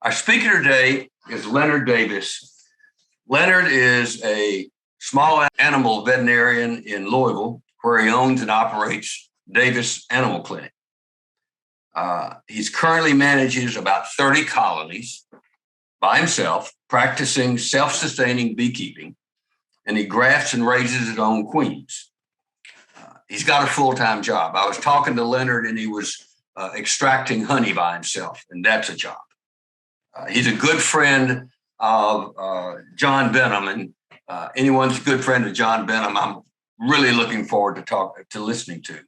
Our speaker today is Leonard Davis. Leonard is a small animal veterinarian in Louisville, where he owns and operates Davis Animal Clinic. He's currently manages about 30 colonies by himself, practicing self-sustaining beekeeping, and he grafts and raises his own queens. He's got a full-time job. I was talking to Leonard, and he was extracting honey by himself, and that's a job. He's a good friend of John Benham, and anyone's a good friend of John Benham, I'm really looking forward to listening to.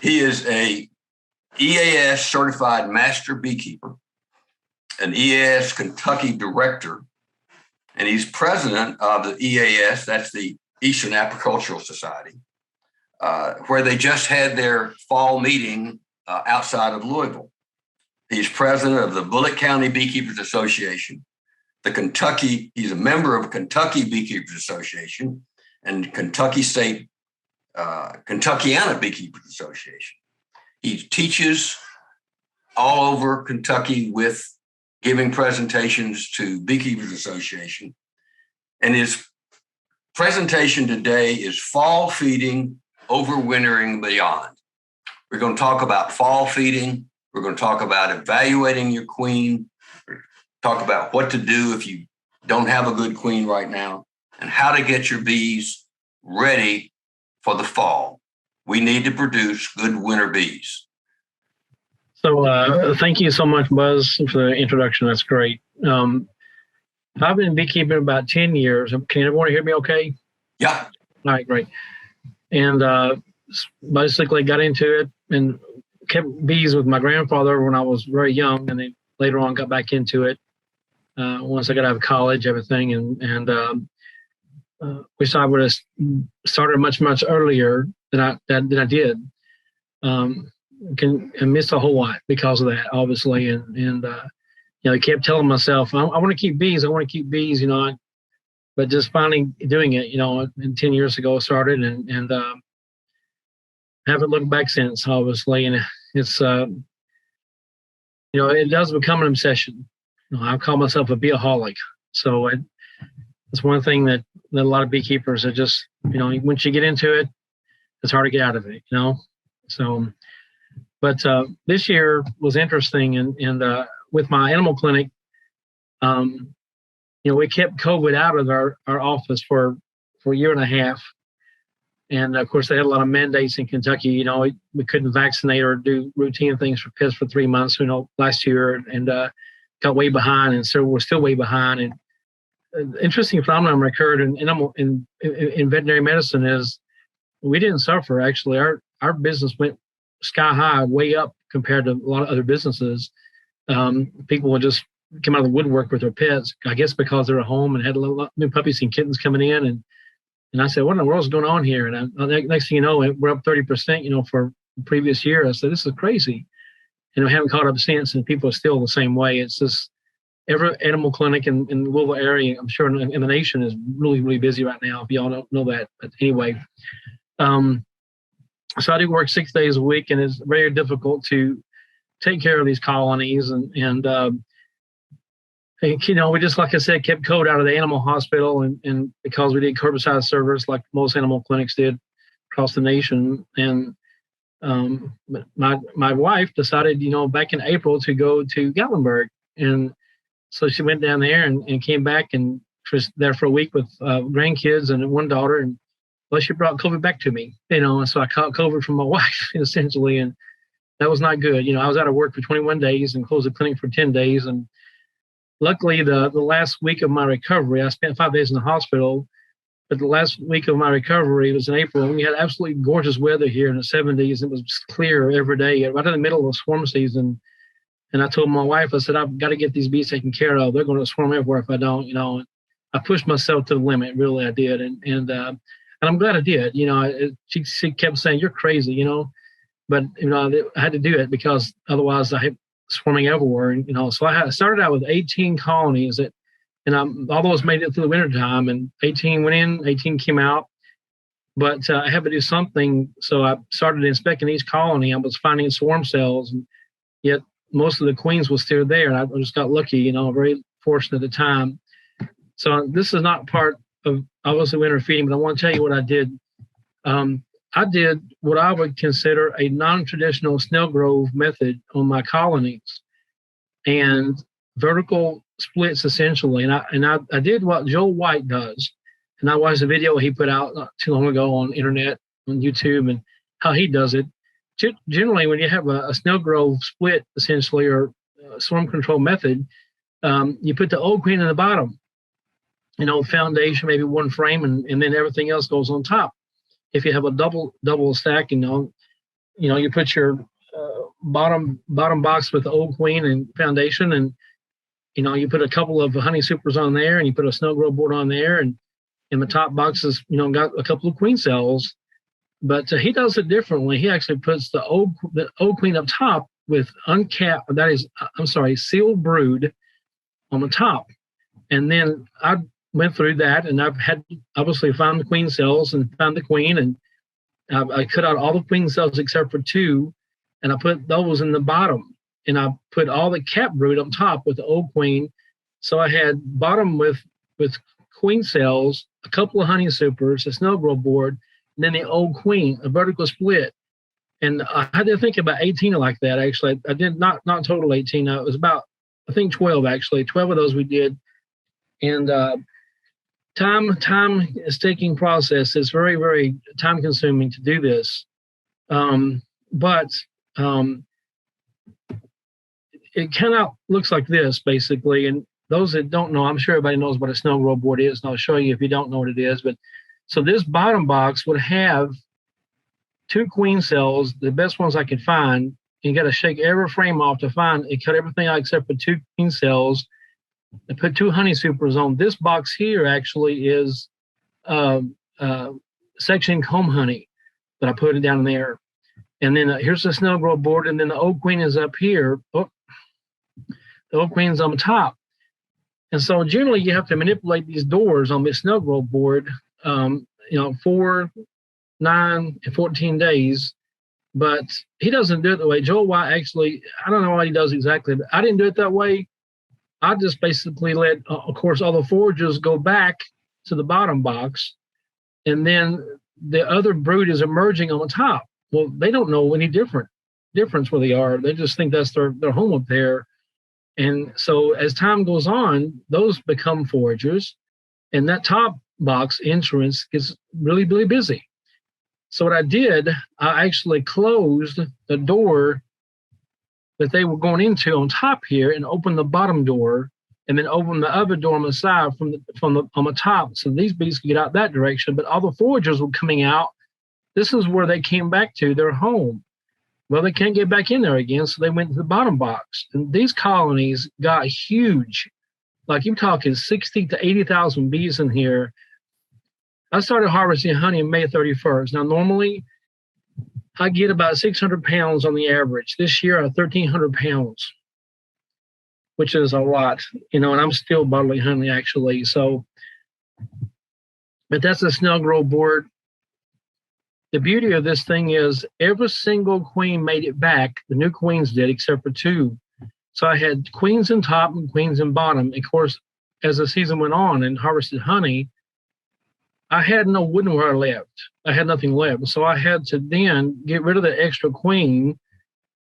He is a EAS certified master beekeeper, an EAS Kentucky director, and he's president of the EAS, that's the Eastern Apicultural Society, where they just had their fall meeting outside of Louisville. He's president of the Bullitt County Beekeepers Association, he's a member of Kentucky Beekeepers Association and Kentuckiana Beekeepers Association. He teaches all over Kentucky with giving presentations to Beekeepers Association. And his presentation today is fall feeding, overwintering beyond. We're going to talk about fall feeding. We're going to talk about evaluating your queen, talk about what to do if you don't have a good queen right now, and how to get your bees ready for the fall. We need to produce good winter bees. So thank you so much, Buzz, for the introduction. That's great. I've been beekeeping about 10 years. Can everyone hear me okay? Yeah. All right, great. And basically got into it and kept bees with my grandfather when I was very young, and then later on got back into it once I got out of college, everything. And wish I would have started much earlier than I did. I missed a whole lot because of that, obviously. And I kept telling myself, I want to keep bees. I want to keep bees, but just finally doing it, and 10 years ago I started and haven't looked back since, obviously. And it's, it does become an obsession. I call myself a beeaholic. So it's one thing that a lot of beekeepers are just, once you get into it, it's hard to get out of it, So, but this year was interesting. And with my animal clinic, we kept COVID out of our office for a year and a half. And of course, they had a lot of mandates in Kentucky. We couldn't vaccinate or do routine things for pets for 3 months, last year, and got way behind. And so we're still way behind. And interesting phenomenon occurred in veterinary medicine is we didn't suffer. Actually, our business went sky high, way up compared to a lot of other businesses. People would just come out of the woodwork with their pets, I guess because they're at home and had a lot new puppies and kittens coming in. And I said, what in the world is going on here? And next thing you know, we're up 30%, for the previous year. I said, this is crazy. And we haven't caught up since, and people are still the same way. It's just every animal clinic in the Louisville area, I'm sure in the nation, is really, really busy right now, if y'all don't know that. But anyway, so I do work 6 days a week, and it's very difficult to take care of these colonies. And we just, like I said, kept code out of the animal hospital, and because we did curbside service like most animal clinics did across the nation. And my wife decided, back in April to go to Gatlinburg. And so she went down there and came back and was there for a week with grandkids and one daughter. And well, she brought COVID back to me, and so I caught COVID from my wife, essentially. And that was not good. I was out of work for 21 days and closed the clinic for 10 days. And luckily, the last week of my recovery, I spent 5 days in the hospital. But the last week of my recovery was in April, and we had absolutely gorgeous weather here in the 70s. It was clear every day, right in the middle of swarm season. And I told my wife, I said, I've got to get these bees taken care of. They're going to swarm everywhere if I don't. I pushed myself to the limit, really, I did. And I'm glad I did. She kept saying, you're crazy, but I had to do it because otherwise I had swarming everywhere. So I started out with 18 colonies and all those made it through the wintertime, and 18 went in, 18 came out. But I had to do something. So I started inspecting each colony. I was finding swarm cells, and yet most of the queens were still there. And I just got lucky, very fortunate at the time. So this is not part of obviously winter feeding, but I want to tell you what I did. I did what I would consider a non-traditional snail grove method on my colonies, and vertical splits essentially. And I did what Joel White does, and I watched a video he put out not too long ago on internet, on YouTube, and how he does it. Generally, when you have a snail grove split essentially, or swarm control method, you put the old queen in the bottom, foundation, maybe one frame, and then everything else goes on top. If you have a double stack, you put your bottom box with the old queen and foundation, and you put a couple of honey supers on there, and you put a snow grow board on there, and in the top boxes, got a couple of queen cells. But he does it differently. He actually puts the old queen up top with uncapped, sealed brood on the top, and then I went through that, and I've had obviously found the queen cells and found the queen, and I cut out all the queen cells except for 2, and I put those in the bottom, and I put all the cap brood on top with the old queen. So I had bottom with queen cells, a couple of honey supers, a snow grow board, and then the old queen, a vertical split. And I had to think about 18 like that. Actually, I did not total 18. It was about, I think 12 actually. 12 of those we did, and time is taking process. It's very, very time consuming to do this. But it kind of looks like this basically. And those that don't know, I'm sure everybody knows what a snow grow board is, and I'll show you if you don't know what it is. But so this bottom box would have 2 queen cells, the best ones I could find. You got to shake every frame off to find it. Cut everything out except for 2 queen cells. I put 2 honey supers on. This box here actually is section comb honey that I put it down there. And then here's the snow grow board, and then the old queen is up here. Oh, the old queen's on the top. And so generally you have to manipulate these doors on this snow grow board, 4, 9, and 14 days. But he doesn't do it that way. Joel White actually, I don't know what he does exactly, but I didn't do it that way. I just basically let, of course, all the foragers go back to the bottom box, and then the other brood is emerging on the top. Well, they don't know any difference where they are. They just think that's their home up there. And so as time goes on, those become foragers, and that top box entrance gets really, really busy. So what I did, I actually closed the door that they were going into on top here, and open the bottom door, and then open the other door on the side on the top, so these bees could get out that direction. But all the foragers were coming out. This is where they came back to their home. Well, they can't get back in there again, so they went to the bottom box. And these colonies got huge. Like you're talking 60 to 80,000 bees in here. I started harvesting honey on May 31st. Now, normally I get about 600 pounds on the average. This year, I had 1,300 pounds, which is a lot, and I'm still bottling honey, actually. So, but that's a snow grow board. The beauty of this thing is every single queen made it back. The new queens did, except for 2. So I had queens in top and queens in bottom. Of course, as the season went on and harvested honey, I had no woodenware left. I had nothing left. So I had to then get rid of the extra queen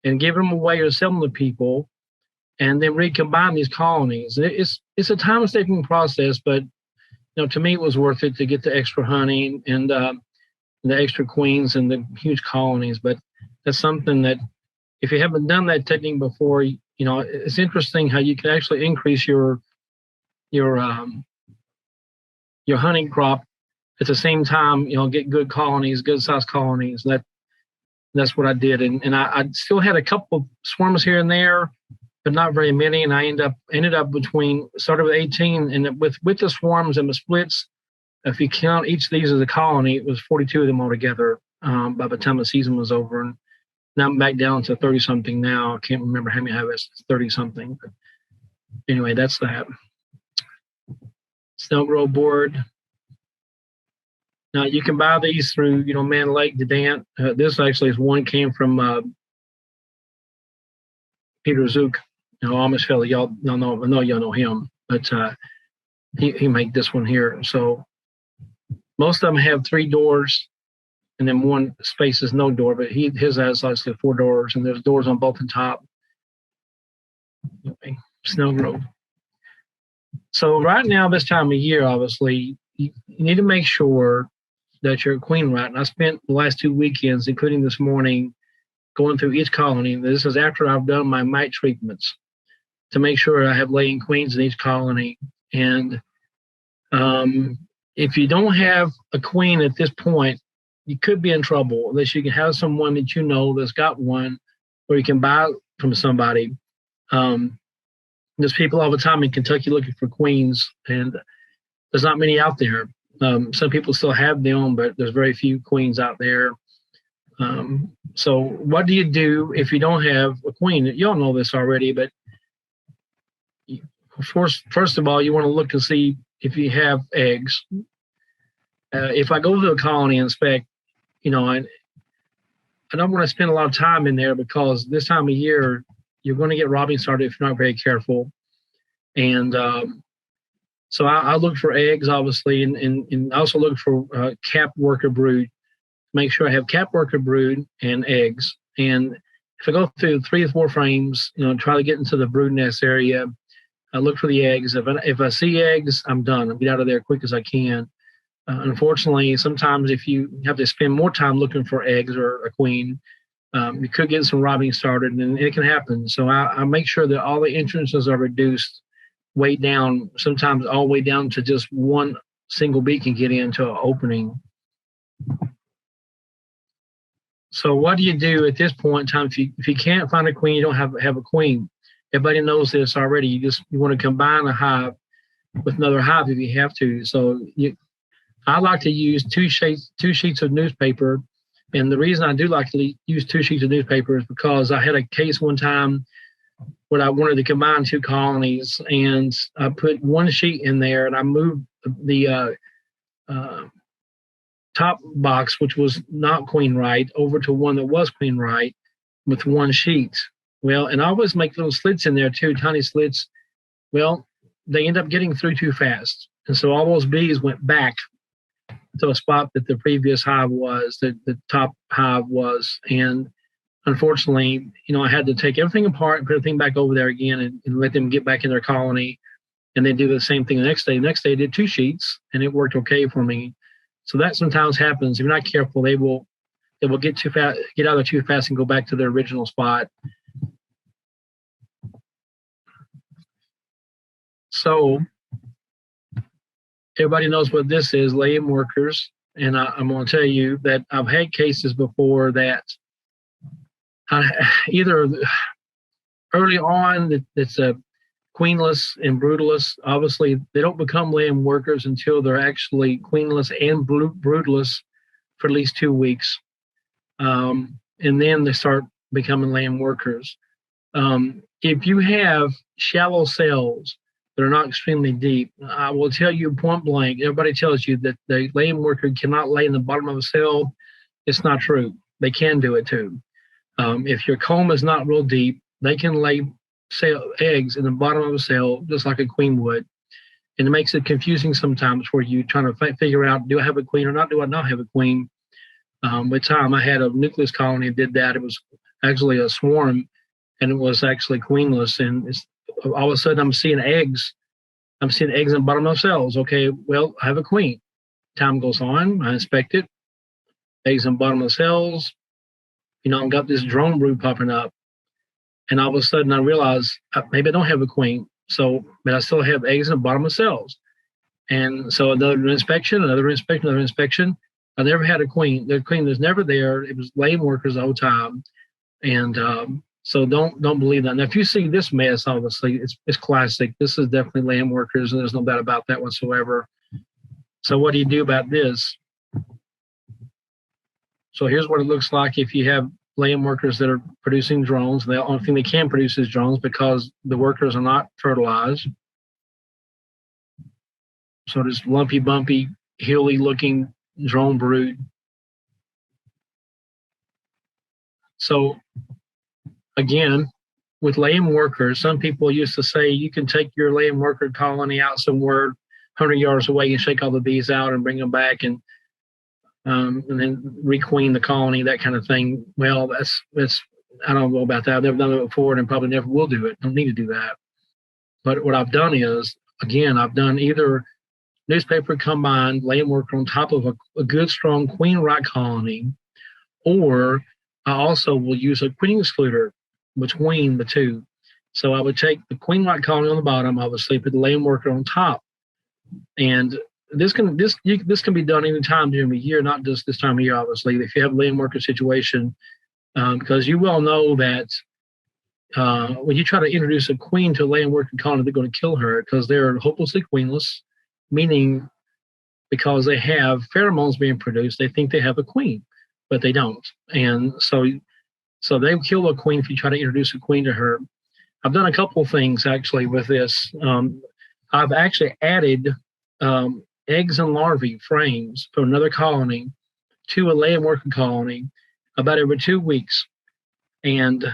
and give them away or sell them to people, and then recombine these colonies. It's a time-taking process, but to me it was worth it to get the extra honey and the extra queens and the huge colonies. But that's something that if you haven't done that technique before, it's interesting how you can actually increase your honey crop at the same time, get good colonies, good sized colonies. That's what I did. And I still had a couple of swarms here and there, but not very many. And I ended up started with 18, and with the swarms and the splits, if you count each of these as a colony, it was 42 of them altogether by the time the season was over. And now I'm back down to 30 something now. I can't remember how many I have. It's 30 something. But anyway, that's that. Snow grow board. Now you can buy these through, Man Lake, Dedant. This actually is one came from Peter Zook, Amish fella. Y'all know, I know y'all know him, but he made this one here. So most of them have 3 doors, and then one space is no door, but his has obviously 4 doors, and there's doors on both the top. Okay, Snow Grove. So right now, this time of year, obviously, you need to make sure that you're queen right. And I spent the last 2 weekends, including this morning, going through each colony. This is after I've done my mite treatments to make sure I have laying queens in each colony. And if you don't have a queen at this point, you could be in trouble unless you can have someone that you know that's got one, or you can buy from somebody. There's people all the time in Kentucky looking for queens, and there's not many out there. Some people still have them, but there's very few queens out there. So what do you do if you don't have a queen? You all know this already, but first of all, you want to look and see if you have eggs. If I go to a colony and inspect, I don't want to spend a lot of time in there, because this time of year, you're going to get robbing started if you're not very careful. And so I look for eggs, obviously, and I also look for cap worker brood. Make sure I have cap worker brood and eggs. And if I go through 3 or 4 frames, try to get into the brood nest area, I look for the eggs. If I see eggs, I'm done. I'll get out of there as quick as I can. Unfortunately, sometimes if you have to spend more time looking for eggs or a queen, you could get some robbing started, and it can happen. So I make sure that all the entrances are reduced way down, sometimes all the way down to just one single bee can get into an opening. So what do you do at this point in time if you can't find a queen, you don't have a queen? Everybody knows this already. You want to combine a hive with another hive if you have to. So I like to use 2 sheets of newspaper. And the reason I do like to use 2 sheets of newspaper is because I had a case one time where I wanted to combine 2 colonies, and I put 1 sheet in there, and I moved the top box, which was not queen right, over to one that was queen right with 1 sheet. Well, and I always make little slits in there too, tiny slits. Well, they end up getting through too fast. And so all those bees went back to a spot that the previous hive was, the top hive was. And unfortunately, I had to take everything apart and put everything back over there again, and let them get back in their colony, and then do the same thing the next day. The next day I did 2 sheets, and it worked okay for me. So that sometimes happens. If you're not careful, they will get too fast, get out of there too fast, and go back to their original spot. So everybody knows what this is, laying workers. And I'm going to tell you that I've had cases before that either early on that's a queenless and broodless. Obviously, they don't become laying workers until they're actually queenless and broodless for at least 2 weeks. And then they start becoming laying workers. If you have shallow cells that are not extremely deep, I will tell you point blank, everybody tells you that the laying worker cannot lay in the bottom of a cell. It's not true. They can do it too. If your comb is not real deep, they can lay eggs in the bottom of a cell just like a queen would. And it makes it confusing sometimes for you trying to figure out, do I have a queen or not? Do I not have a queen? With time, I had a nucleus colony that did that. It was actually a swarm, and it was actually queenless. And all of a sudden, I'm seeing eggs. I'm seeing eggs in the bottom of cells. Okay, well, I have a queen. Time goes on. I inspect it. Eggs in the bottom of cells. I've got this drone brood popping up. And all of a sudden, I realize maybe I don't have a queen. But I still have eggs in the bottom of cells. And so another inspection. I never had a queen. The queen was never there. It was laying workers the whole time. And so don't believe that. Now, if you see this mess, obviously, it's classic. This is definitely laying workers, and there's no doubt about that whatsoever. So what do you do about this? So here's what it looks like if you have laying workers that are producing drones. The only thing they can produce is drones because the workers are not fertilized. So this lumpy, bumpy, hilly looking drone brood. So again, with laying workers, some people used to say you can take your laying worker colony out somewhere 100 yards away and shake all the bees out and bring them back and then requeen the colony, that kind of thing. Well, that's I don't know about that. I've never done it before and probably never will do it. Don't need to do that. But what I've done is, again, I've done either newspaper combined laying worker on top of a good, strong queen right colony, or I also will use a queen excluder between the two. So I would take the queen right colony on the bottom, obviously, put the laying worker on top. And this can be done any time during the year, not just this time of year, obviously, if you have a laying worker situation, because you well know that when you try to introduce a queen to a laying worker colony, they're going to kill her because they're hopelessly queenless, meaning because they have pheromones being produced, they think they have a queen, but they don't. And so they kill a queen if you try to introduce a queen to her. I've done a couple of things actually with this. I've actually added eggs and larvae frames from another colony to a laying worker colony about every 2 weeks. And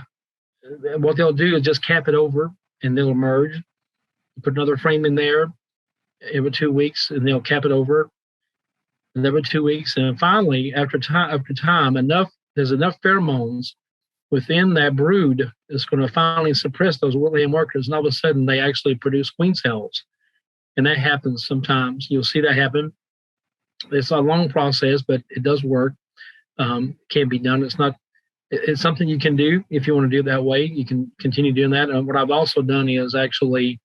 what they'll do is just cap it over and they'll emerge, put another frame in there every 2 weeks, and they'll cap it over and every 2 weeks. And finally, after time, there's enough pheromones within that brood that's going to finally suppress those laying workers. And all of a sudden, they actually produce queen cells. And that happens sometimes. You'll see that happen. It's a long process, but it does work. Can be done. It's something you can do if you want to do it that way. You can continue doing that. And what I've also done is actually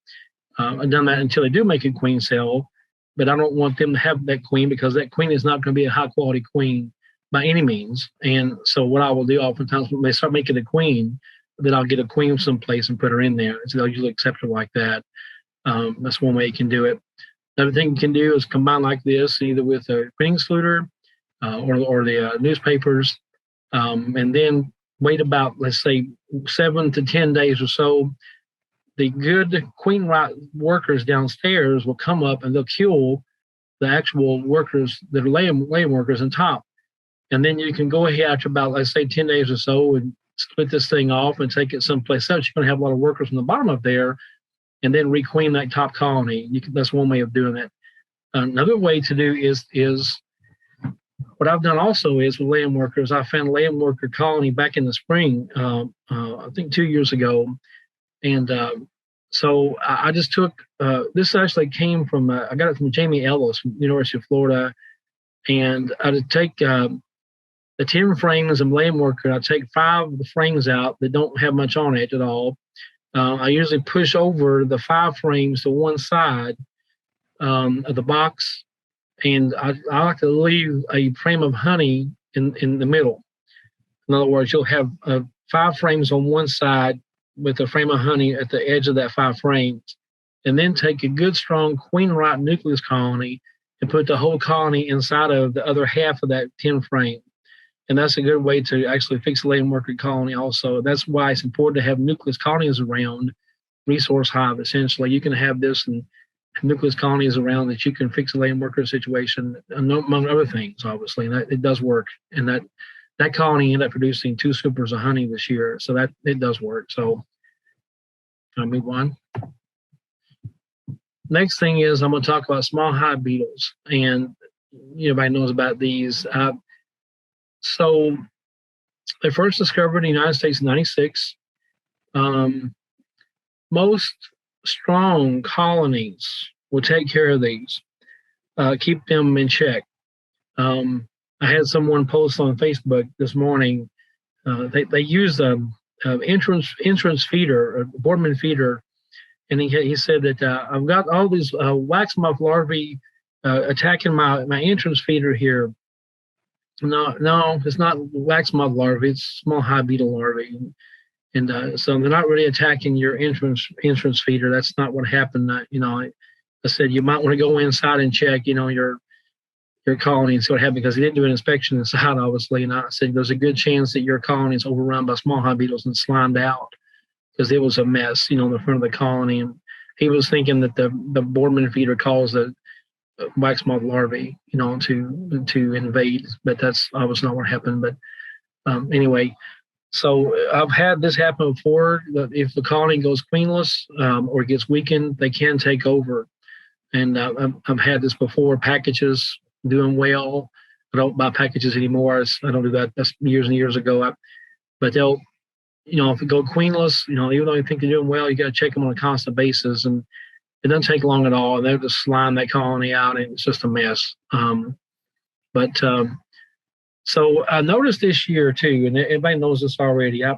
I've done that until they do make a queen cell, but I don't want them to have that queen because that queen is not going to be a high quality queen by any means. And so what I will do oftentimes when they start making a queen, then I'll get a queen someplace and put her in there. So they'll usually accept her like that. That's one way you can do it. Another thing you can do is combine like this, either with a queen excluder or the newspapers, and then wait about, let's say, 7 to 10 days or so. The good queen right workers downstairs will come up and they'll kill the actual workers that are laying workers on top. And then you can go ahead after about, let's say, 10 days or so and split this thing off and take it someplace else. You're going to have a lot of workers from the bottom up there and then requeen that top colony. That's one way of doing it. Another way to do is what I've done also is with laying workers. I found a laying worker colony back in the spring, I think 2 years ago. And so I just took, this actually came from, I got it from Jamie Ellis from University of Florida. And I'd take the 10 frames of laying worker. I'd take 5 of the frames out that don't have much on it at all. I usually push over the 5 frames to one side of the box. And I like to leave a frame of honey in the middle. In other words, you'll have 5 frames on one side with a frame of honey at the edge of that 5 frames, and then take a good, strong queen right nucleus colony and put the whole colony inside of the other half of that 10 frame. And that's a good way to actually fix a laying worker colony also. That's why it's important to have nucleus colonies around, resource hive, essentially. You can have this and nucleus colonies around that you can fix a laying worker situation, among other things, obviously. And it does work. And that colony ended up producing 2 supers of honey this year. So that it does work. So can I move on? Next thing is I'm going to talk about small hive beetles. And everybody knows about these. So they first discovered in the United States in 96. Most strong colonies will take care of these, keep them in check. I had someone post on Facebook this morning. They use an entrance feeder, a Boardman feeder, and he said that I've got all these wax moth larvae attacking my entrance feeder here. No, it's not wax moth larvae. It's small hive beetle larvae, and so they're not really attacking your entrance feeder. That's not what happened. I said you might want to go inside and check, your colony and see what happened, because he didn't do an inspection inside, obviously. And I said there's a good chance that your colony is overrun by small hive beetles and slimed out, because it was a mess, in the front of the colony. And he was thinking that the Boardman feeder caused the wax moth larvae, to invade, but that's obviously not what happened. But anyway, So I've had this happen before. That if the colony goes queenless or gets weakened, they can take over. And I've had this before. Packages doing well. I don't buy packages anymore. I don't do that. That's years and years ago. But they'll, if it go queenless, even though you think they're doing well, you got to check them on a constant basis. And it doesn't take long at all. And they'll just slime that colony out, and it's just a mess. So I noticed this year too, and everybody knows this already. I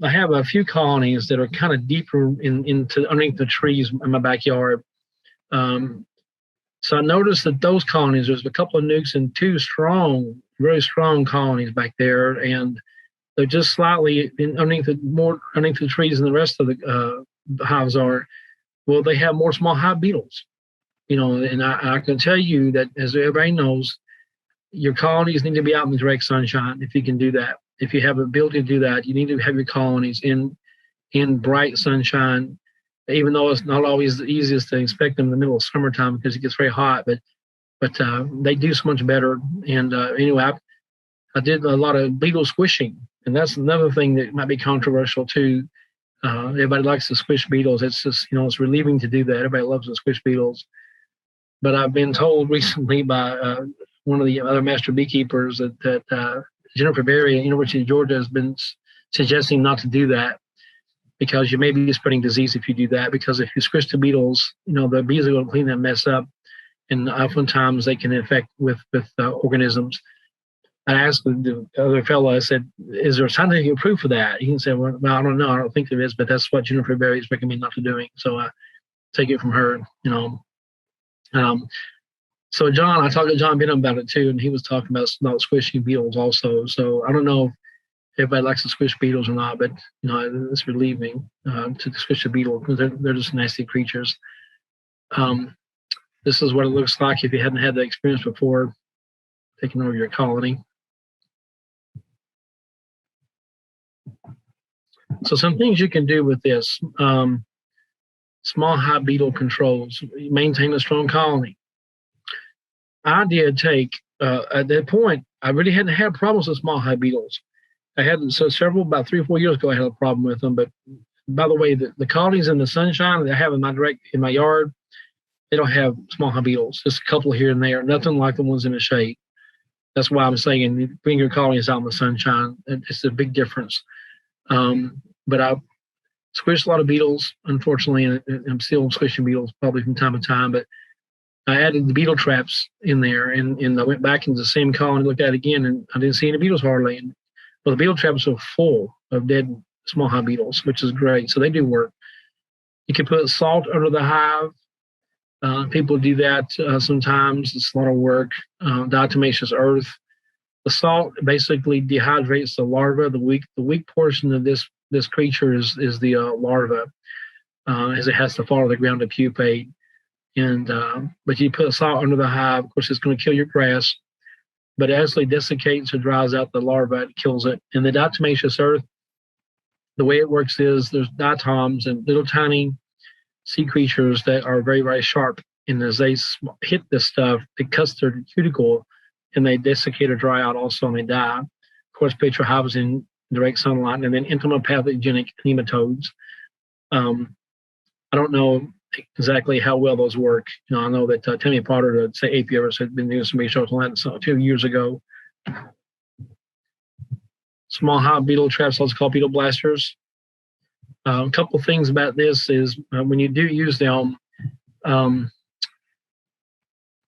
have a few colonies that are kind of deeper into underneath the trees in my backyard. So I noticed that those colonies, there's a couple of nukes and two very strong colonies back there, and they're just slightly underneath the trees than the rest of the hives are. Well, they have more small hive beetles, and I can tell you that, as everybody knows, your colonies need to be out in the direct sunshine if you can do that. If you have the ability to do that, you need to have your colonies in bright sunshine, even though it's not always the easiest to inspect them in the middle of summertime because it gets very hot, but they do so much better. And anyway, I did a lot of beetle squishing, and that's another thing that might be controversial too. Everybody likes to squish beetles. It's just, it's relieving to do that. Everybody loves to squish beetles. But I've been told recently by one of the other master beekeepers that Jennifer Berry at University of Georgia has been suggesting not to do that, because you may be spreading disease if you do that. Because if you squish the beetles, the bees are going to clean that mess up, and oftentimes they can infect with organisms. I asked the other fellow, I said, is there scientific proof for that? He said, well, I don't know. I don't think there is, but that's what Jennifer Berry is recommending not to doing. So I take it from her, So I talked to John Benham about it too, and he was talking about not squishing beetles also. So I don't know if everybody likes to squish beetles or not, but it's relieving to squish a beetle because they're just nasty creatures. This is what it looks like if you hadn't had that experience before, taking over your colony. So some things you can do with this: small hive beetle controls, maintain a strong colony. I did take, at that point, I really hadn't had problems with small hive beetles. I had about 3 or 4 years ago, I had a problem with them. But by the way, the colonies in the sunshine that I have in my yard, they don't have small hive beetles. Just a couple here and there, nothing like the ones in the shade. That's why I'm saying bring your colonies out in the sunshine. It's a big difference. But I squished a lot of beetles, unfortunately, and I'm still squishing beetles probably from time to time. But I added the beetle traps in there, and I went back into the same colony, looked at it again, and I didn't see any beetles hardly. Well, the beetle traps are full of dead small hive beetles, which is great. So they do work. You can put salt under the hive. People do that sometimes. It's a lot of work. Diatomaceous earth. The salt basically dehydrates the larva. The weak portion of this creature is the larva, as it has to fall to the ground to pupate. But you put salt under the hive, of course, it's going to kill your grass. But it actually desiccates or dries out the larva. It kills it. And the diatomaceous earth, the way it works is there's diatoms and little tiny sea creatures that are very, very sharp. And as they hit this stuff, it cuts their cuticle, and they desiccate or dry out also, and they die. Of course, put your hives in direct sunlight, and then entomopathogenic nematodes. I don't know exactly how well those work. I know that Tammy Potter at Say Apiarist had been doing some research on that a few years ago. Small hive beetle traps, also called beetle blasters. A couple of things about this is when you do use them, I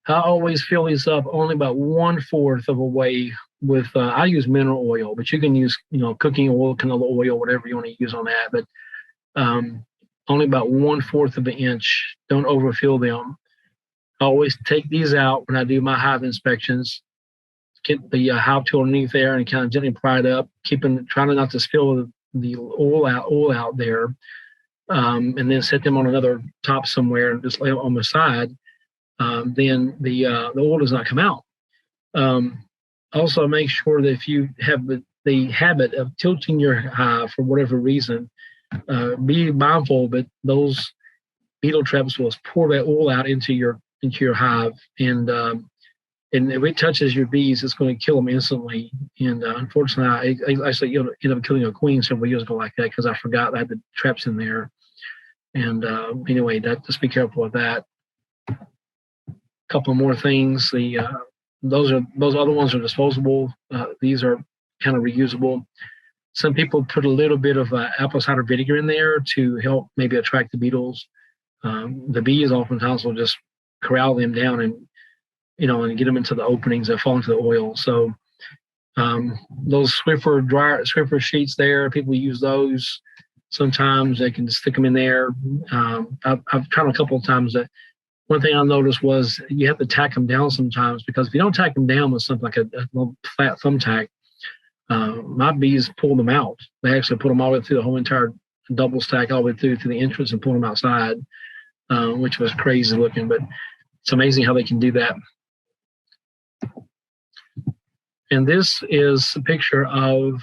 always fill these up only about 1/4 of a way with, I use mineral oil, but you can use, cooking oil, canola oil, whatever you want to use on that. But only about 1/4 of an inch. Don't overfill them. I always take these out when I do my hive inspections. Get the hive tool underneath there and kind of gently pry it up, trying not to spill the oil out there, and then set them on another top somewhere and just lay them on the side. Then the oil does not come out. Also, make sure that if you have the habit of tilting your hive for whatever reason, be mindful that those beetle traps will pour that oil out into your hive, and And if it touches your bees, it's going to kill them instantly. And unfortunately, I actually ended up killing a queen several years ago like that because I forgot I had the traps in there. And anyway, just be careful with that. A couple more things. Those other ones are disposable. These are kind of reusable. Some people put a little bit of apple cider vinegar in there to help maybe attract the beetles. The bees oftentimes will just corral them down and get them into the openings that fall into the oil. So those Swiffer sheets there, people use those. Sometimes they can stick them in there. I've tried a couple of times that. One thing I noticed was you have to tack them down sometimes, because if you don't tack them down with something like a little flat thumbtack, my bees pull them out. They actually put them all the way through the whole entire double stack all the way through to the entrance and pull them outside, which was crazy looking, but it's amazing how they can do that. And this is a picture of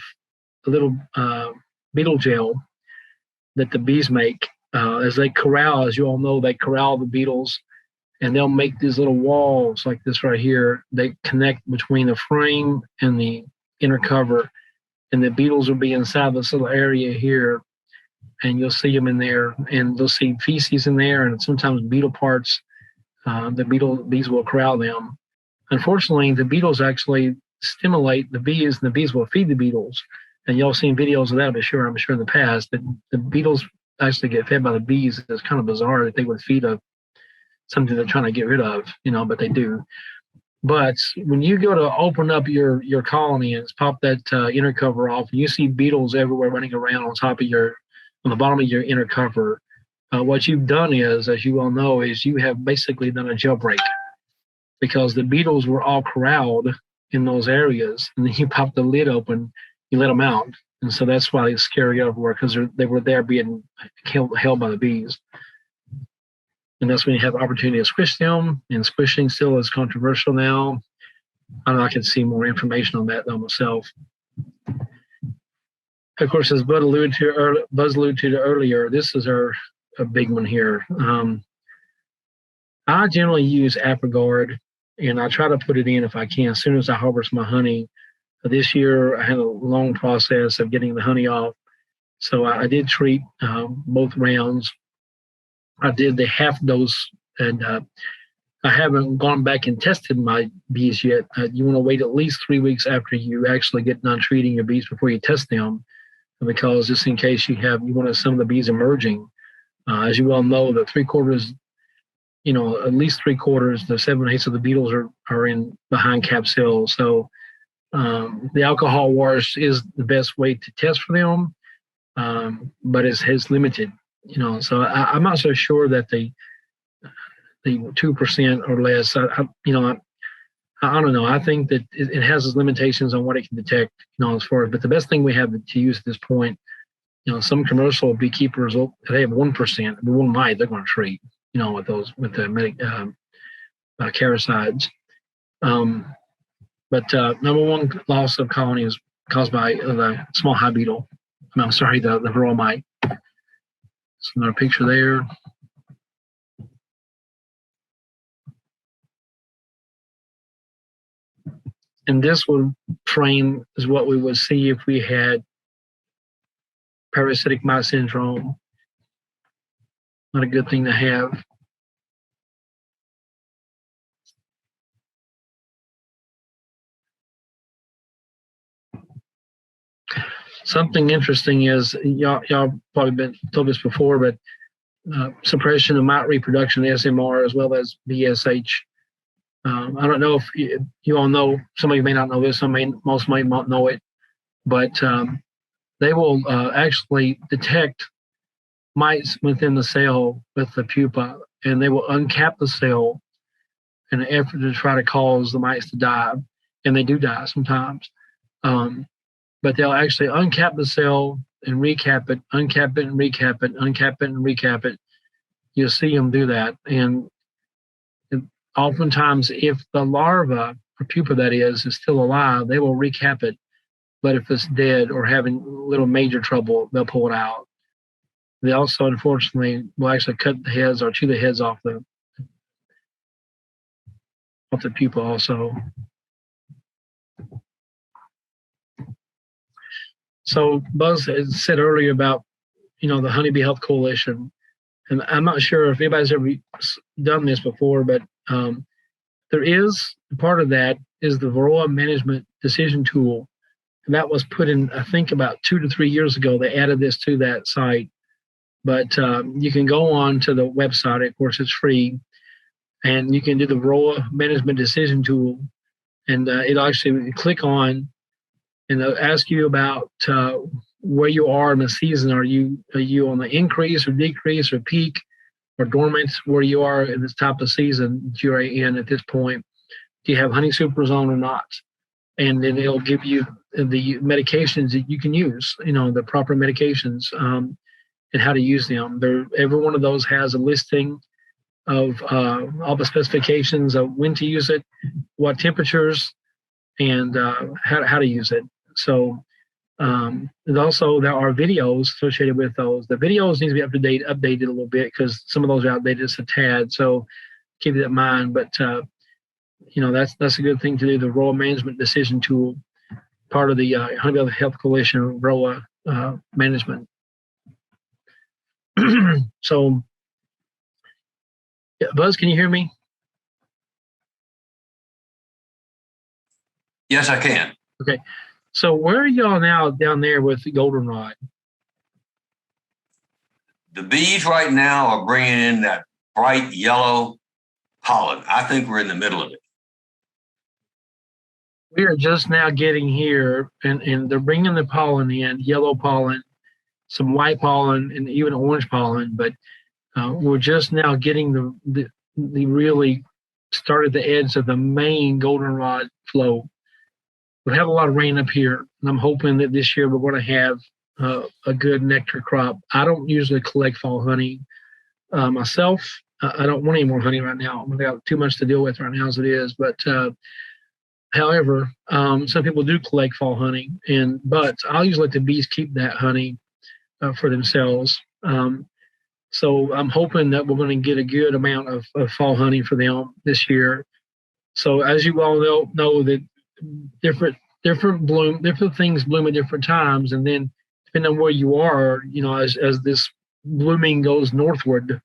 a little beetle gel that the bees make. As they corral, as you all know, they corral the beetles, and they'll make these little walls like this right here. They connect between the frame and the inner cover, and the beetles will be inside this little area here, and you'll see them in there, and they'll see feces in there, and sometimes beetle parts. The bees will corral them. Unfortunately, the beetles actually stimulate the bees, and the bees will feed the beetles. And y'all seen videos of that, I'm sure in the past, that the beetles actually get fed by the bees. It's kind of bizarre that they would feed something they're trying to get rid of, but they do. But when you go to open up your colony and pop that inner cover off, and you see beetles everywhere running around on the bottom of your inner cover, what you've done is, as you all know, is you have basically done a jailbreak, because the beetles were all corralled in those areas, and then you pop the lid open, you let them out. And so that's why it's scary everywhere, because they were there being held by the bees. And that's when you have the opportunity to squish them, and squishing still is controversial now. I know I can see more information on that though myself. Of course, as Buzz alluded to earlier, this is a big one here. I generally use ApiGuard, and I try to put it in if I can as soon as I harvest my honey. This year, I had a long process of getting the honey off. So I did treat both rounds. I did the half dose, and I haven't gone back and tested my bees yet. You want to wait at least 3 weeks after you actually get done treating your bees before you test them, because just in case you want some of the bees emerging. As you well know, the at least 3/4, the 7/8 of the beetles are in behind cap cells. So the alcohol wash is the best way to test for them, but it's limited. So I'm not so sure that the 2% or less. I don't know. I think that it has its limitations on what it can detect. As far as, but the best thing we have to use at this point, some commercial beekeepers, they have 1%. One mite they're going to treat. With the caricides. But number one loss of colony is caused by the small hive beetle. I'm sorry, the varroa mite. So another picture there. And this one frame is what we would see if we had parasitic mite syndrome. Not a good thing to have. Something interesting is, y'all probably been told this before, but suppression of mite reproduction, SMR, as well as BSH. I don't know if you all know, some of you may not know this, most may not know it, but they will actually detect mites within the cell with the pupa, and they will uncap the cell in an effort to try to cause the mites to die, and they do die sometimes. But they'll actually uncap the cell and recap it, uncap it and recap it, uncap it and recap it. You'll see them do that. And oftentimes, if the larva, or pupa that is still alive, they will recap it. But if it's dead or having little major trouble, they'll pull it out. They also, unfortunately, will actually cut the heads or chew the heads off off the pupa also. So Buzz had said earlier about, the Honeybee Health Coalition, and I'm not sure if anybody's ever done this before, but there is part of that is the Varroa Management Decision Tool. And that was put in, I think, about 2 to 3 years ago. They added this to that site. But you can go on to the website. Of course, it's free. And you can do the Varroa Management Decision Tool. And it'll actually click on, and they'll ask you about where you are in the season. Are you on the increase or decrease or peak or dormant, where you are in this type of season that you're in at this point? Do you have honey superzone or not? And then it'll give you the medications that you can use, the proper medications, and how to use them. Every one of those has a listing of all the specifications of when to use it, what temperatures, and how to use it. So, and also there are videos associated with those. The videos need to be updated a little bit because some of those are outdated just a tad. So keep that in mind. But that's a good thing to do. The Varroa Management Decision Tool, part of the Honeybee Health Coalition Varroa management. So, Buzz, can you hear me? Yes, I can. Okay. So where are y'all now down there with the goldenrod? The bees right now are bringing in that bright yellow pollen. I think we're in the middle of it. We are just now getting here, and they're bringing the pollen in, yellow pollen, some white pollen, and even orange pollen. But we're just now getting the really started the edge of the main goldenrod flow. We have a lot of rain up here, and I'm hoping that this year we're going to have a good nectar crop. I don't usually collect fall honey myself. I don't want any more honey right now. I've got too much to deal with right now as it is. But however, some people do collect fall honey, but I'll usually let the bees keep that honey for themselves. So I'm hoping that we're going to get a good amount of fall honey for them this year. So as you all know that different things bloom at different times, and then depending on where you are, as this blooming goes northward,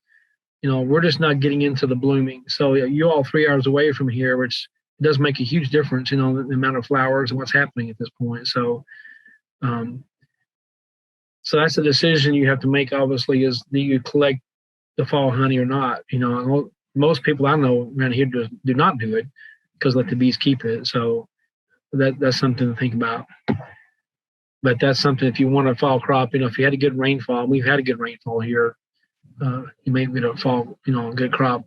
we're just not getting into the blooming. So you're all 3 hours away from here, which does make a huge difference, the amount of flowers and what's happening at this point. So, so that's a decision you have to make. Obviously, is do you collect the fall honey or not? Most people I know around here do not do it because let the bees keep it. So that's something to think about. But that's something if you want a fall crop, if you had a good rainfall, we've had a good rainfall here, you may get a fall, a good crop.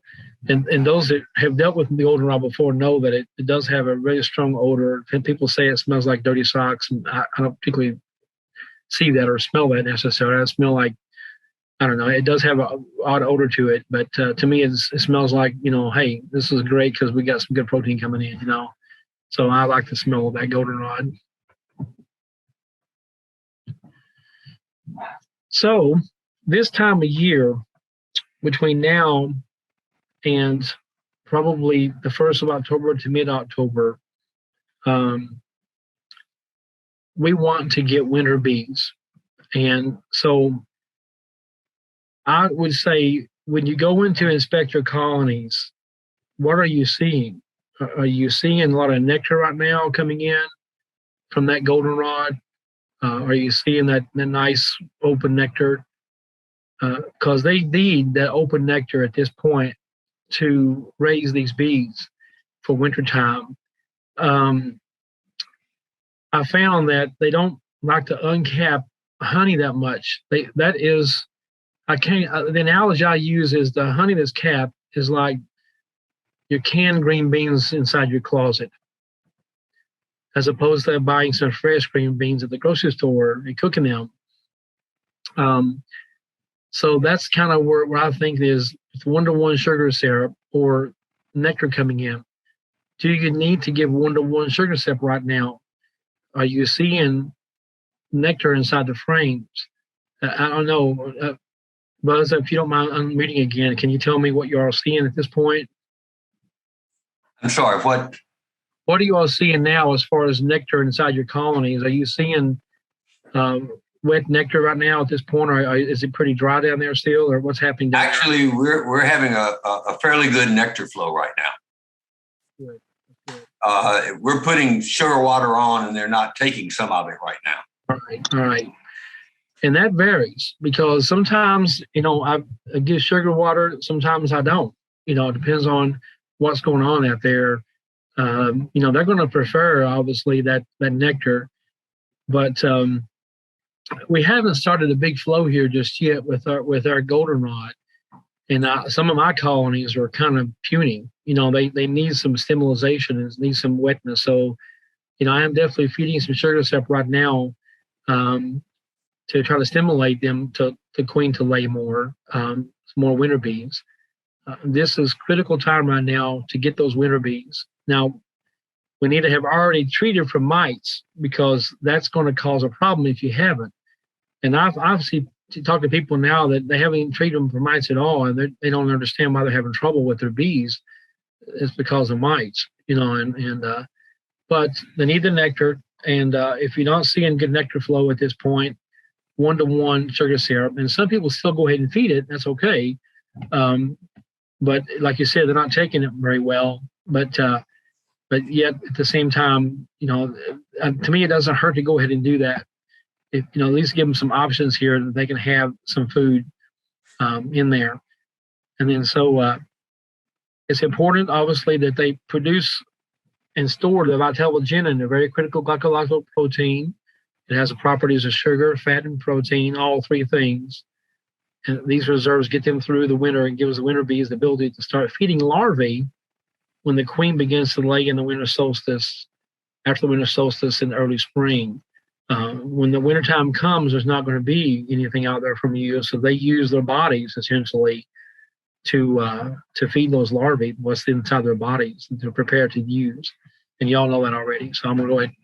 And those that have dealt with the goldenrod before know that it does have a really strong odor. And people say it smells like dirty socks, and I don't particularly see that or smell that necessarily. I smell like, I don't know, it does have an odd odor to it, but to me it smells like, hey, this is great because we got some good protein coming in, So I like the smell of that goldenrod. So this time of year, between now and probably the 1st of October to mid-October, we want to get winter bees. And so I would say when you go into inspect your colonies, what are you seeing? Are you seeing a lot of nectar right now coming in from that goldenrod? Are you seeing that nice open nectar? Because they need that open nectar at this point to raise these bees for wintertime. I found that they don't like to uncap honey that much. The analogy I use is the honey that's capped is like your canned green beans inside your closet, as opposed to buying some fresh green beans at the grocery store and cooking them. So that's kind of where I think is 1-to-1 sugar syrup or nectar coming in. Do you need to give 1-to-1 sugar syrup right now? Are you seeing nectar inside the frames? I don't know. Buzz, if you don't mind unmuting again, can you tell me what you are seeing at this point? I'm sorry, what? What are you all seeing now as far as nectar inside your colonies? Are you seeing wet nectar right now at this point, or is it pretty dry down there still, or what's happening down Actually, we're having a fairly good nectar flow right now. there? Good. We're putting sugar water on, and they're not taking some of it right now. All right. And that varies because sometimes, I give sugar water, sometimes I don't. It depends on what's going on out there. They're going to prefer, obviously, that nectar. But we haven't started a big flow here just yet with our goldenrod. And some of my colonies are kind of puny. They need some stimulation and need some wetness. So, I am definitely feeding some sugar Sept right now to try to stimulate them to queen to lay more winter bees. This is critical time right now to get those winter bees. Now, we need to have already treated for mites because that's going to cause a problem if you haven't. And I've obviously talked to people now that they haven't even treated them for mites at all, and they don't understand why they're having trouble with their bees. It's because of mites, but they need the nectar. And if you're not seeing good nectar flow at this point, 1-to-1 sugar syrup, and some people still go ahead and feed it. That's okay. But like you said, they're not taking it very well. But yet at the same time, to me, it doesn't hurt to go ahead and do that. If, at least give them some options here that they can have some food in there. And then so it's important, obviously, that they produce and store the vitellogenin, a very critical glycolytic protein. It has the properties of sugar, fat, and protein, all three things. And these reserves get them through the winter and gives the winter bees the ability to start feeding larvae when the queen begins to lay in the winter solstice, after the winter solstice in the early spring. When the wintertime comes, there's not going to be anything out there from you. So they use their bodies essentially to feed those larvae, what's inside their bodies, that they're prepared to use. And y'all know that already. So I'm going to go ahead.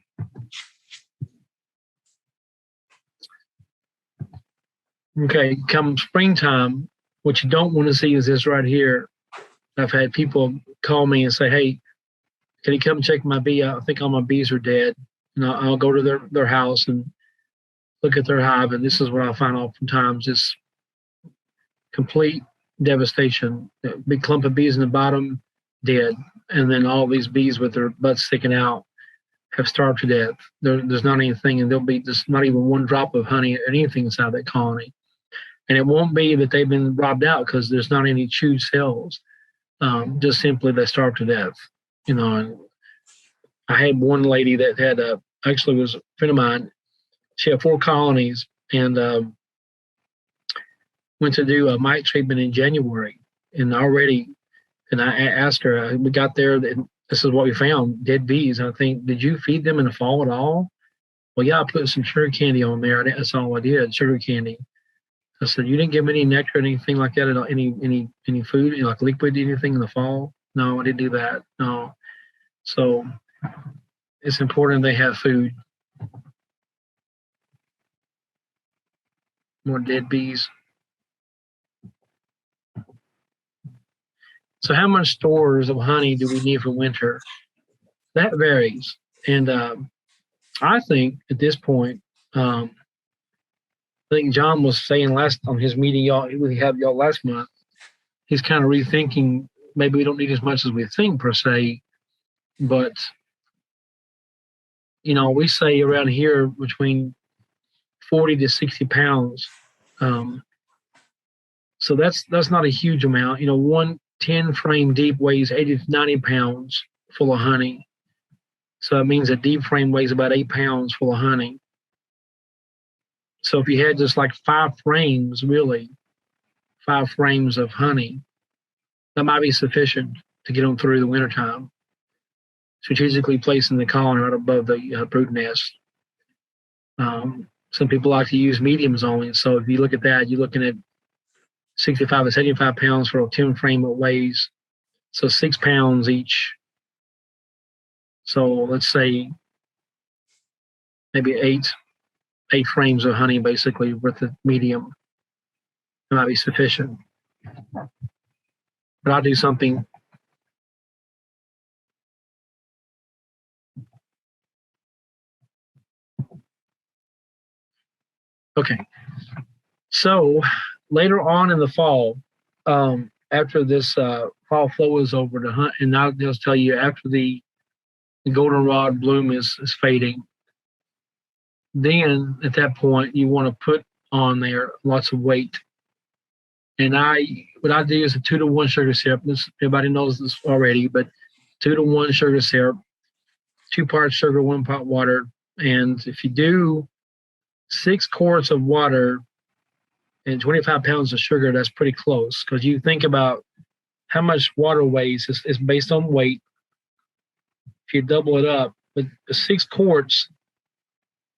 Okay, come springtime, what you don't want to see is this right here. I've had people call me and say, hey, can you come check my bee out? I think all my bees are dead. And I'll go to their house and look at their hive, and this is what I find oftentimes is complete devastation. A big clump of bees in the bottom, dead. And then all these bees with their butts sticking out have starved to death. There's not anything, and there'll be just not even one drop of honey or anything inside that colony. And it won't be that they've been robbed out because there's not any chewed cells. Just simply they starved to death. And I had one lady that had actually was a friend of mine. She had 4 colonies and went to do a mite treatment in January. And I asked her, we got there, and this is what we found, dead bees. I think, did you feed them in the fall at all? Well, yeah, I put some sugar candy on there. That's all I did, sugar candy. I said, you didn't give them any nectar or anything like that at all, any food, like liquid, anything in the fall? No, I didn't do that. No. So it's important they have food. More dead bees. So how much stores of honey do we need for winter? That varies. And I think at this point, I think John was saying last on his meeting we had y'all last month, he's kind of rethinking maybe we don't need as much as we think per se, but we say around here between 40 to 60 pounds. So that's not a huge amount. One 10 frame deep weighs 80 to 90 pounds full of honey. So it means a deep frame weighs about 8 pounds full of honey. So if you had just like 5 frames, really, 5 frames of honey, that might be sufficient to get them through the wintertime. Strategically placing the colony right above the brood nest. Some people like to use mediums only. So if you look at that, you're looking at 65 to 75 pounds for a 10 frame it weighs. So 6 pounds each. So let's say maybe eight frames of honey basically with the medium. It might be sufficient. But I'll do something Okay. So later on in the fall, after this fall flow is over, to hunt, and I'll just tell you, after the goldenrod bloom is fading, then at that point you want to put on there lots of weight. And what I do is a 2-to-1 sugar syrup. This everybody knows this already, but 2-to-1 sugar syrup, 2 parts sugar, 1 part water. And if you do 6 quarts of water and 25 pounds of sugar, that's pretty close, because you think about how much water weighs. It's based on weight. If you double it up, but the 6 quarts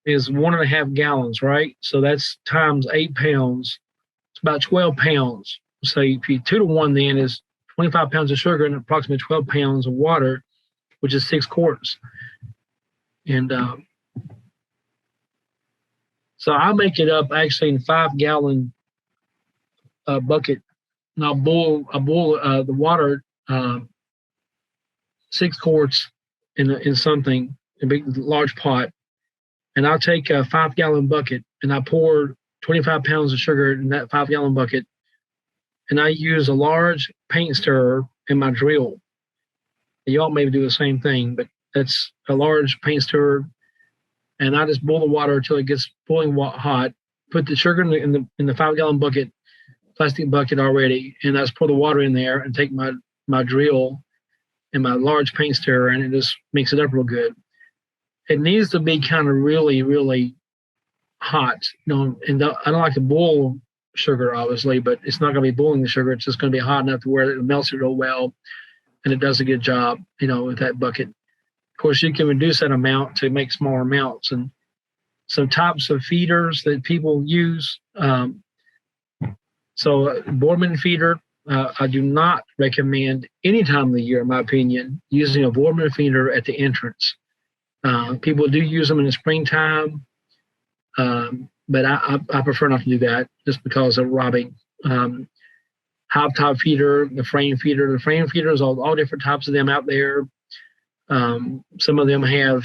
is 1.5 gallons, right? So that's times 8 pounds. It's about 12 pounds. So if you 2-to-1, then is 25 pounds of sugar and approximately 12 pounds of water, which is 6 quarts. And so I make it up actually in 5-gallon bucket, and I'll boil the water 6 quarts in something, a big large pot, and I'll take a 5-gallon bucket and I pour 25 pounds of sugar in that 5-gallon bucket, and I use a large paint stirrer in my drill. Y'all maybe do the same thing, but that's a large paint stirrer, and I just boil the water until it gets boiling hot. Put the sugar in the 5-gallon bucket, plastic bucket already, and I just pour the water in there and take my drill and my large paint stirrer, and it just makes it up real good. It needs to be kind of really, really hot, and I don't like to boil sugar, obviously, but it's not going to be boiling the sugar. It's just going to be hot enough to where it melts it real well, and it does a good job, with that bucket. Of course, you can reduce that amount to make smaller amounts, and some types of feeders that people use. So Boardman feeder, I do not recommend any time of the year, in my opinion, using a Boardman feeder at the entrance. People do use them in the springtime, but I prefer not to do that just because of robbing. Hop top feeder, the frame feeder. The frame feeders, all different types of them out there. Some of them have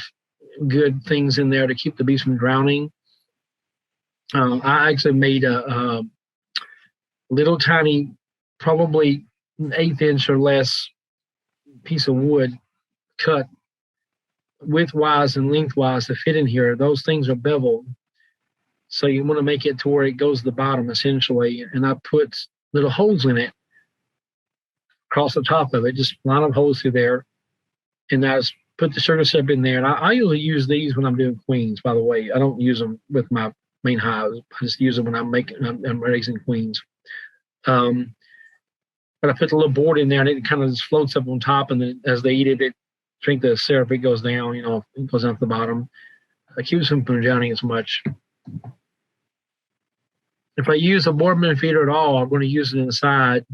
good things in there to keep the beast from drowning. I actually made a little tiny, probably an 1/8 inch or less piece of wood cut widthwise and lengthwise to fit in here. Those things are beveled, so you want to make it to where it goes to the bottom essentially. And I put little holes in it across the top of it, just line of holes through there, and I just put the sugar syrup in there. And I usually use these when I'm doing queens, by the way. I don't use them with my main hives. I just use them when I'm raising queens. But I put the little board in there, and it kind of just floats up on top, and then as they eat it, drink the syrup, it goes down, it goes down to the bottom. It keeps them from drowning as much. If I use a Boardman feeder at all, I'm going to use it inside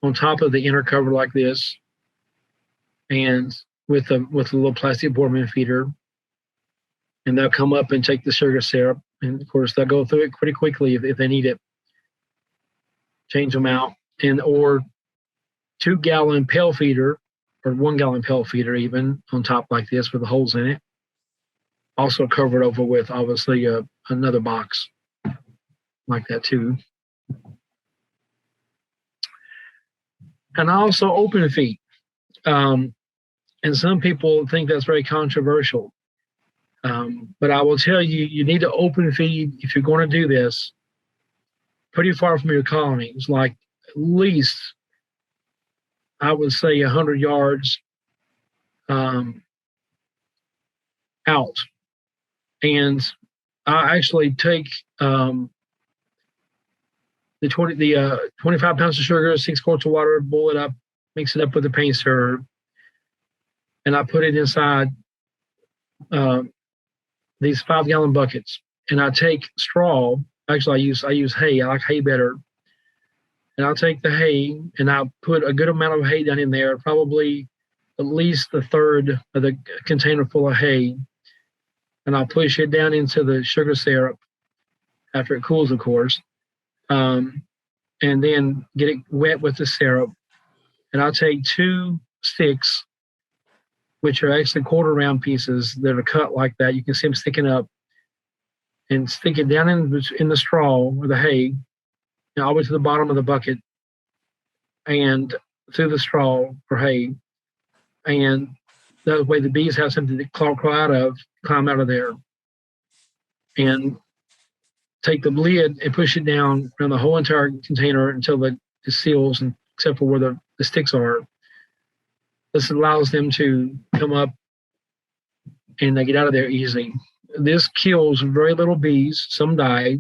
on top of the inner cover like this, and with a little plastic Boardman feeder, and they'll come up and take the sugar syrup, and of course they'll go through it pretty quickly if they need it. Change them out, or 2-gallon pail feeder, or 1-gallon pail feeder even on top like this with the holes in it. Also covered over with obviously another box like that too. And I also open feed. And some people think that's very controversial. But I will tell you, you need to open feed if you're going to do this pretty far from your colonies, like at least, I would say 100 yards out. And I actually take the 25 pounds of sugar, 6 quarts of water, boil it up, mix it up with the paint stirrer, and I put it inside these 5-gallon buckets. And I take straw. Actually, I use hay. I like hay better. And I'll take the hay and I'll put a good amount of hay down in there, probably at least a third of the container full of hay. And I'll push it down into the sugar syrup after it cools, of course, and then get it wet with the syrup. And I'll take 2 sticks, which are actually quarter round pieces that are cut like that. You can see them sticking up. and stick it down in the straw or the hay, all the way to the bottom of the bucket, and through the straw or hay, and that way the bees have something to climb out of there, and take the lid and push it down around the whole entire container until it seals, and except for where the sticks are. This allows them to come up and they get out of there easily. This kills very little bees. Some die,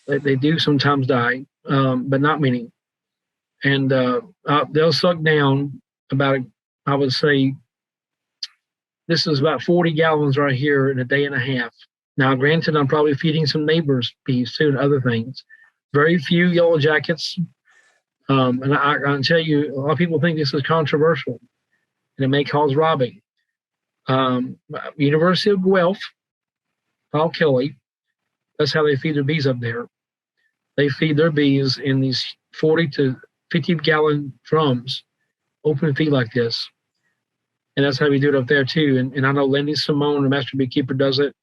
they do sometimes die, but not many. And they'll suck down about, I would say, this is about 40 gallons right here in a day and a half. Now, granted, I'm probably feeding some neighbors' bees too and other things. Very few yellow jackets. And I can tell you, a lot of people think this is controversial, and it may cause robbing. University of Guelph, Paul Kelly, that's how they feed their bees up there. They feed their bees in these 40 to 50 gallon drums, open feed like this. And that's how we do it up there too. And I know Lenny Simone, the master beekeeper, does it.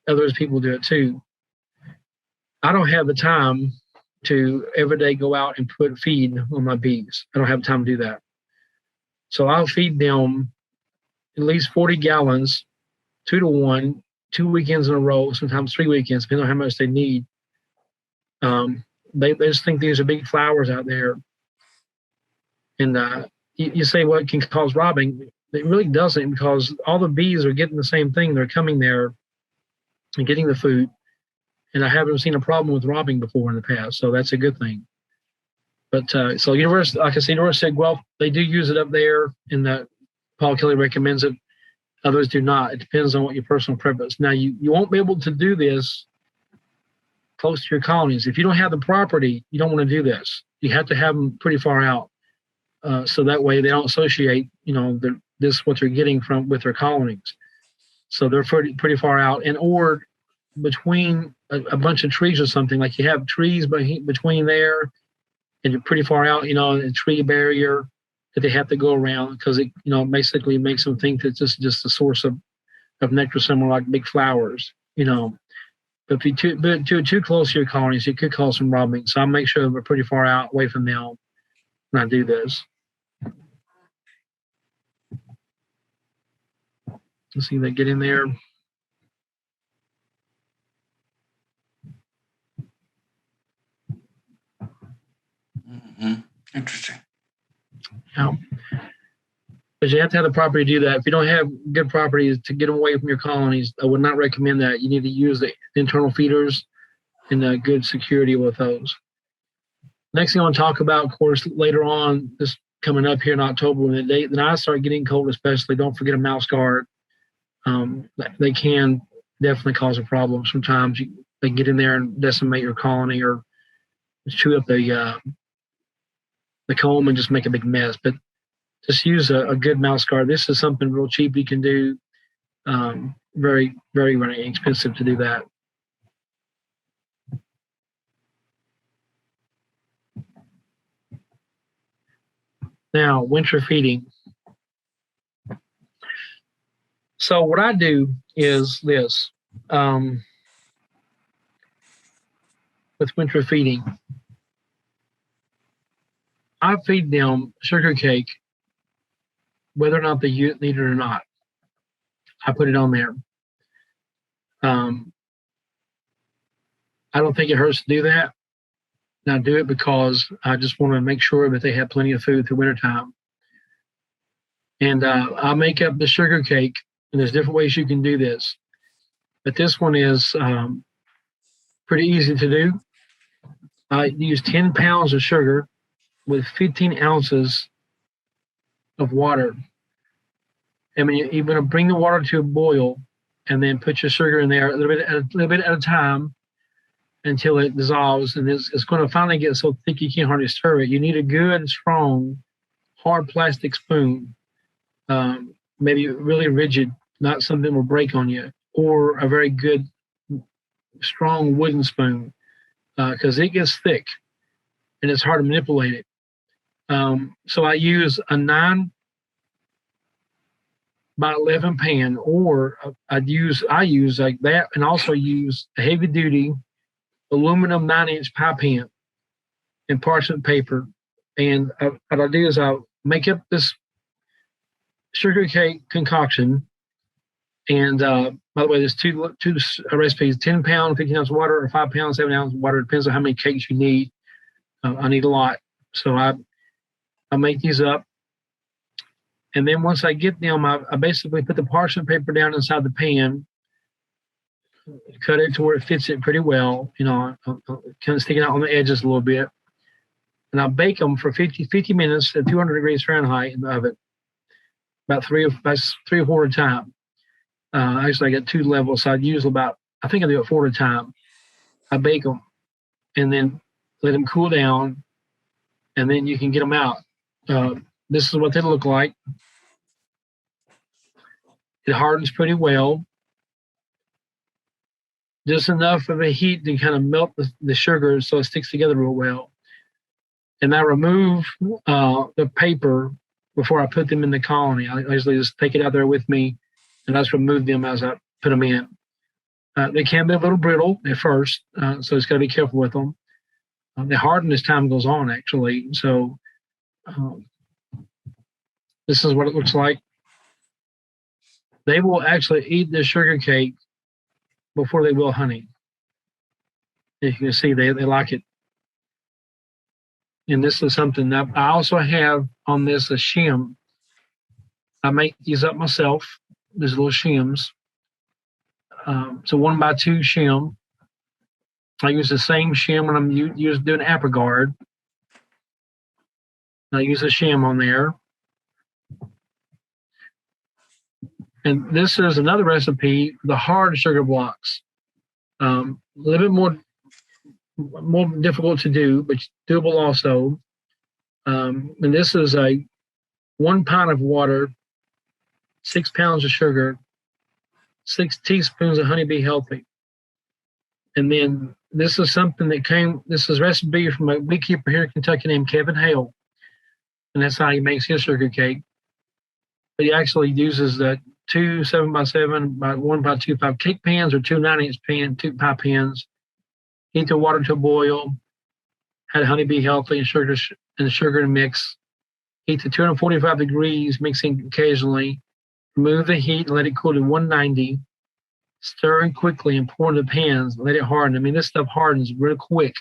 Others people do it too. I don't have the time to every day go out and put feed on my bees. I don't have time to do that. So I'll feed them at least 40 gallons, 2 to 1, 2 weekends in a row, sometimes 3 weekends, depending on how much they need. They just think these are big flowers out there. And you say, well, it can cause robbing. It really doesn't, because all the bees are getting the same thing. They're coming there and getting the food. And I haven't seen a problem with robbing before in the past, so that's a good thing. But so University, like I said, University of Guelph, they do use it up there, and Paul Kelly recommends it. Others do not. It depends on what your personal preference. Now, you won't be able to do this close to your colonies. If you don't have the property, you don't want to do this. You have to have them pretty far out, so that way they don't associate, this what they're getting with their colonies. So they're pretty far out, or between a bunch of trees or something, like you have trees between there, and you're pretty far out, a tree barrier that they have to go around, because it, basically makes them think that this is just a source of nectar somewhere like big flowers, But if you too close to your colonies, it could cause some robbing. So I'll make sure we're pretty far out away from them when I do this. Let's see if they get in there. Mm-hmm. Interesting. Yeah. But you have to have the property to do that. If you don't have good properties to get them away from your colonies, I would not recommend that. You need to use the internal feeders and good security with those. Next thing I want to talk about, of course, later on, this coming up here in October, when the nights start getting cold, especially, don't forget a mouse guard. They can definitely cause a problem. Sometimes they get in there and decimate your colony, or chew up the comb and just make a big mess. But just use a good mouse guard. This is something real cheap you can do. Very, very, very inexpensive to do that. Now, winter feeding. So what I do is this. With winter feeding, I feed them sugar cake, whether or not they need it or not. I put it on there. I don't think it hurts to do that. And I do it because I just want to make sure that they have plenty of food through wintertime. And I make up the sugar cake, and there's different ways you can do this. But this one is pretty easy to do. I use 10 pounds of sugar with 15 ounces of water. I mean, you're going to bring the water to a boil, and then put your sugar in there a little bit at a time until it dissolves, and it's going to finally get so thick you can't hardly stir it. You need a good, strong, hard plastic spoon, maybe really rigid, not something that will break on you, or a very good, strong wooden spoon, because it gets thick and it's hard to manipulate it. So I use a 9 by 11 pan, or I use like that, and also use a heavy duty aluminum 9-inch pie pan and parchment paper. And what I do is I make up this sugar cake concoction. And by the way, there's two recipes: 10-pound, 15-ounce water, or 5-pound, 7-ounce water. Depends on how many cakes you need. I need a lot, so I make these up. And then once I get them, I basically put the parchment paper down inside the pan, cut it to where it fits it pretty well, kind of sticking out on the edges a little bit. And I bake them for 50 minutes at 200 degrees Fahrenheit in the oven, about three or four at a time. Actually, I got 2 levels, so I do it 4 at a time. I bake them and then let them cool down, and then you can get them out. This is what they look like. It hardens pretty well. Just enough of a heat to kind of melt the sugar so it sticks together real well. And I remove the paper before I put them in the colony. I usually just take it out there with me, and I just remove them as I put them in. They can be a little brittle at first, so it's got to be careful with them. They harden as time goes on, actually. So this is what it looks like. They will actually eat the sugar cake before they will honey. As you can see, they like it. And this is something that I also have on this, a shim. I make these up myself. These little shims. It's a 1x2 shim. I use the same shim when I'm doing apricot. I use a shim on there. And this is another recipe, the hard sugar blocks. A little bit more difficult to do, but doable also. And this is a 1 pint of water, 6 pounds of sugar, 6 teaspoons of honeybee healthy. And then this is this is a recipe from a beekeeper here in Kentucky named Kevin Hale. And that's how he makes his sugar cake. But he actually uses the 2 7x7 by 1x2 cake pans, or 2 9-inch 2 pie pans. Heat the water to a boil. Add honeybee healthy and sugar and mix. Heat to 245 degrees, mixing occasionally. Remove the heat and let it cool to 190. Stir it quickly and pour in the pans. Let it harden. I mean, this stuff hardens real quick.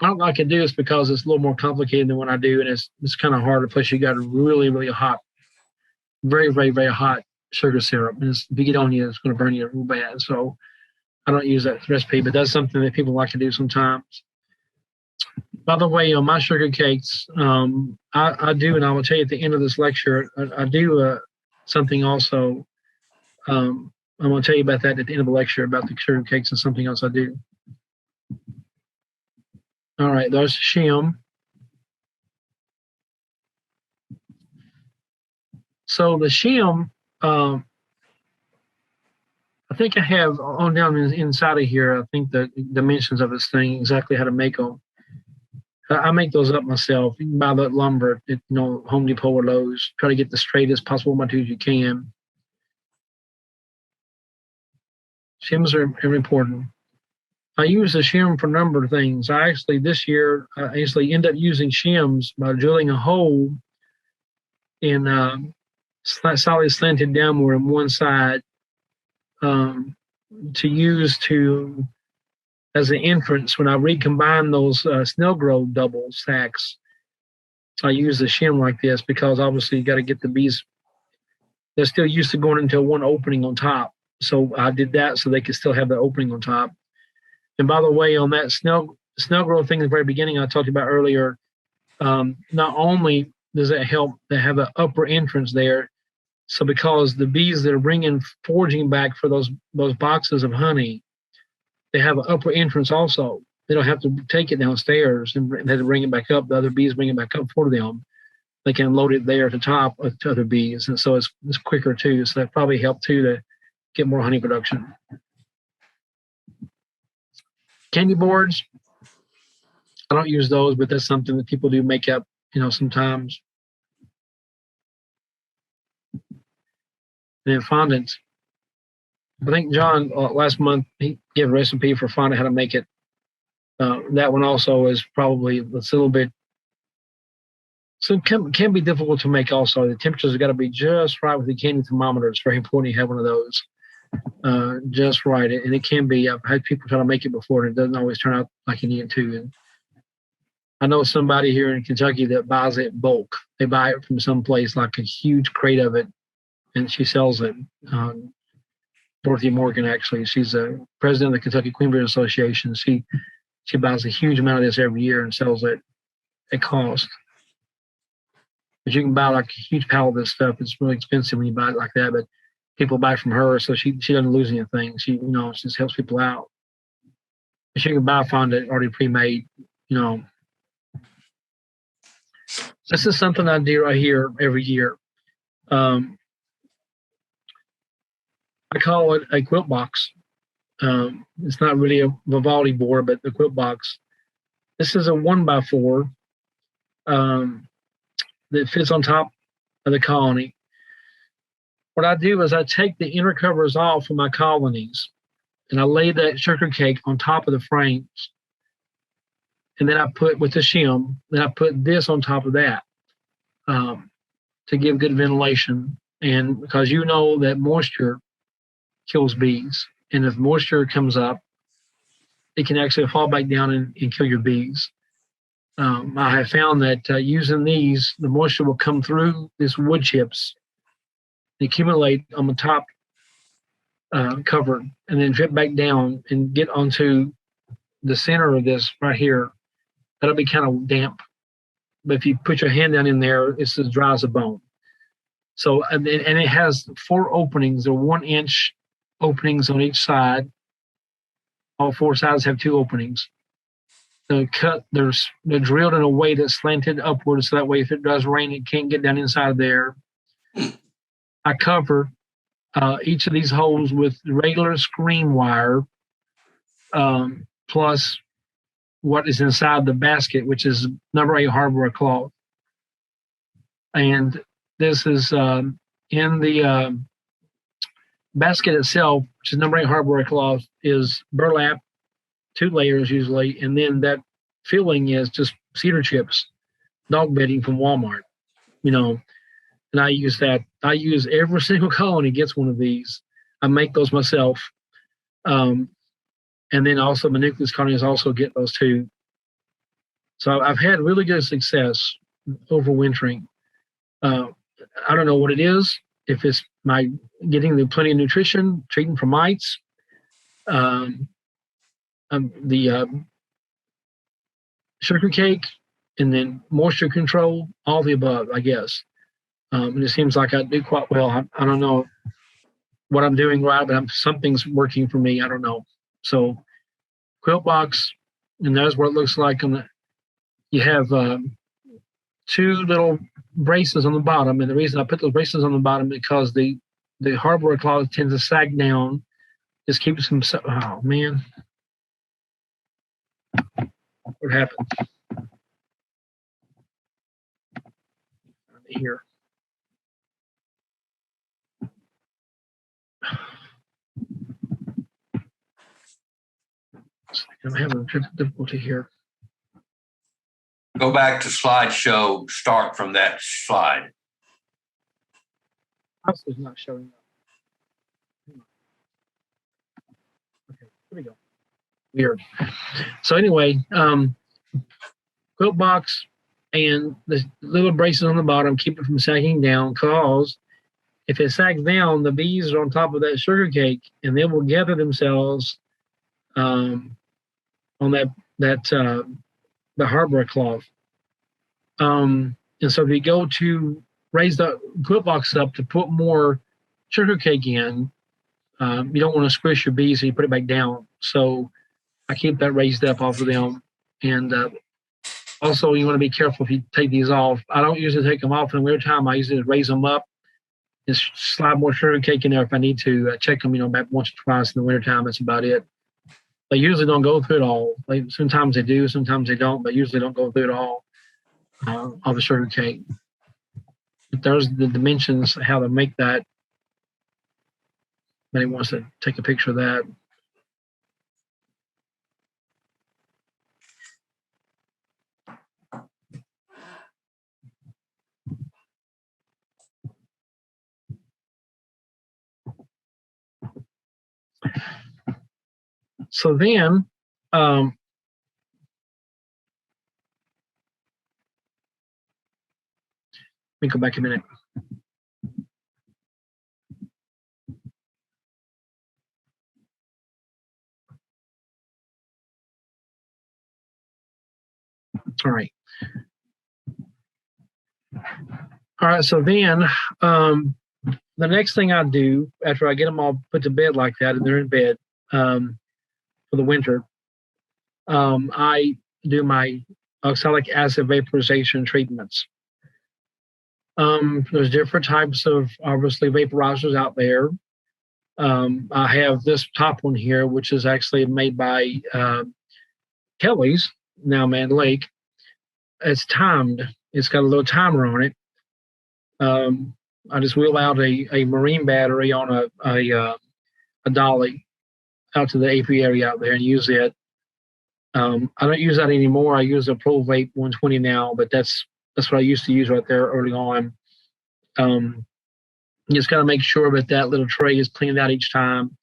I don't like to do this because it's a little more complicated than what I do, and it's kind of harder. Plus, you got a really, really hot, very, very, very hot sugar syrup. And if you get on you, it's going to burn you real bad. So I don't use that recipe, but that's something that people like to do sometimes. By the way, on my sugar cakes, I do, and I will tell you at the end of this lecture, I do something also. I'm going to tell you about that at the end of the lecture about the sugar cakes and something else I do. All right, there's shim. So the shim, I think I have on down inside of here, I think the dimensions of this thing, exactly how to make them. I make those up myself. You can buy that lumber at Home Depot or Lowe's. Try to get the straightest possible materials you can. Shims are important. I use the shim for a number of things. This year, I actually end up using shims by drilling a hole in solid slanted downward on one side to use as an entrance when I recombine those snail grove double stacks. I use the shim like this because obviously you got to get the bees. They're still used to going into one opening on top. So I did that so they could still have the opening on top. And by the way, on that snail growth thing at the very beginning I talked about earlier, not only does it help to have an upper entrance there, so because the bees that are foraging back for those boxes of honey, they have an upper entrance also. They don't have to take it downstairs and they have to bring it back up. The other bees bring it back up for them. They can load it there at the top with other bees, and so it's quicker too. So that probably helped too to get more honey production. Candy boards, I don't use those, but that's something that people do make up, sometimes. And then fondant, I think John last month he gave a recipe for fondant, how to make it. That one also is probably it's a little bit, so it can be difficult to make also. The temperatures have got to be just right with the candy thermometer. It's very important you have one of those just right. And it can be, I've had people try to make it before and it doesn't always turn out like you need it to. And I know somebody here in Kentucky that buys it in bulk. They buy it from someplace, like a huge crate of it, and she sells it. Dorothy Morgan, actually, she's a president of the Kentucky Queen Beer Association. She buys a huge amount of this every year and sells it at cost. But you can buy like a huge pallet of this stuff. It's really expensive when you buy it like that, but people buy from her, so she doesn't lose anything. She just helps people out. But you can buy fondant already pre-made. This is something I do right here every year. I call it a quilt box. It's not really a Vivaldi board, but the quilt box. This is a 1x4 that fits on top of the colony. What I do is I take the inner covers off of my colonies and I lay that sugar cake on top of the frames. And then I put with the shim, then I put this on top of that to give good ventilation. And because you know that moisture kills bees. And if moisture comes up, it can actually fall back down and kill your bees. I have found that using these, the moisture will come through these wood chips, accumulate on the top cover, and then drip back down and get onto the center of this right here. That'll be kind of damp. But if you put your hand down in there, it's as dry as a bone. So, and it has 4 openings, or 1-inch openings on each side. All 4 sides have 2 openings. They're drilled in a way that's slanted upwards, so that way if it does rain, it can't get down inside there. I cover each of these holes with regular screen wire, plus what is inside the basket, which is number 8 hardware cloth. And this is in the basket itself, which is number 8 hardware cloth, is burlap, 2 layers usually, and then that filling is just cedar chips, dog bedding from Walmart, and I use that. I use every single colony gets one of these. I make those myself. And then also the nucleus colonies also get those too. So I've had really good success overwintering. I don't know what it is, if it's my getting the plenty of nutrition, treating for mites, the sugar cake, and then moisture control, all the above, I guess. And it seems like I do quite well. I don't know what I'm doing right, but something's working for me. I don't know. So quilt box, and there's what it looks like. You have 2 little braces on the bottom, and the reason I put those braces on the bottom is because the hardware cloth tends to sag down. Just keeps them. Oh man, what happened here? I'm having difficulty here. Go back to slideshow. Start from that slide. House is not showing up. Okay, here we go. Weird. So anyway, quilt box and the little braces on the bottom keep it from sagging down, because if it sags down, the bees are on top of that sugar cake and they will gather themselves on the hardware cloth. And so if you go to raise the quilt box up to put more sugar cake in, you don't want to squish your bees, so you put it back down. So I keep that raised up off of them. And also, you want to be careful if you take these off. I don't usually take them off in the wintertime. I usually raise them up and slide more sugar cake in there if I need to. Check them, back once or twice in the wintertime. That's about it. They usually don't go through it all. Sometimes they do, sometimes they don't, but usually don't go through it all of the sugar cake. But there's the dimensions, how to make that. Anybody wants to take a picture of that. So then, let me go back a minute. All right. All right. So then, the next thing I do after I get them all put to bed like that, and they're in bed for the winter, I do my oxalic acid vaporization treatments. There's different types of obviously vaporizers out there. I have this top one here, which is actually made by Kelly's, now Man Lake. It's timed. It's got a little timer on it. I just wheel out a marine battery on a dolly out to the apiary out there and use it. I don't use that anymore. I use a Pro Vape 120 now, but that's what I used to use right there early on. You just got to make sure that little tray is cleaned out each time,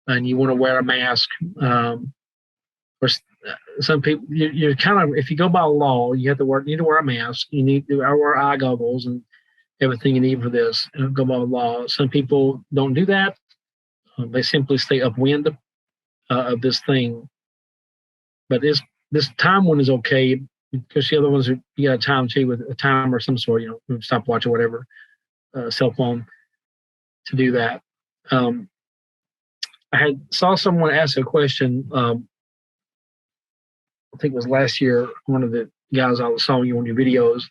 and you want to wear a mask. Or some people, you're kind of, if you go by law, you need to wear a mask. You need to wear eye goggles and everything you need for this. And go by law. Some people don't do that. They simply stay upwind of this thing. But this time one is okay because the other ones you got a time too with a timer of some sort, stopwatch or whatever, cell phone to do that. I saw someone ask a question. I think it was last year. One of the guys I saw you on your videos.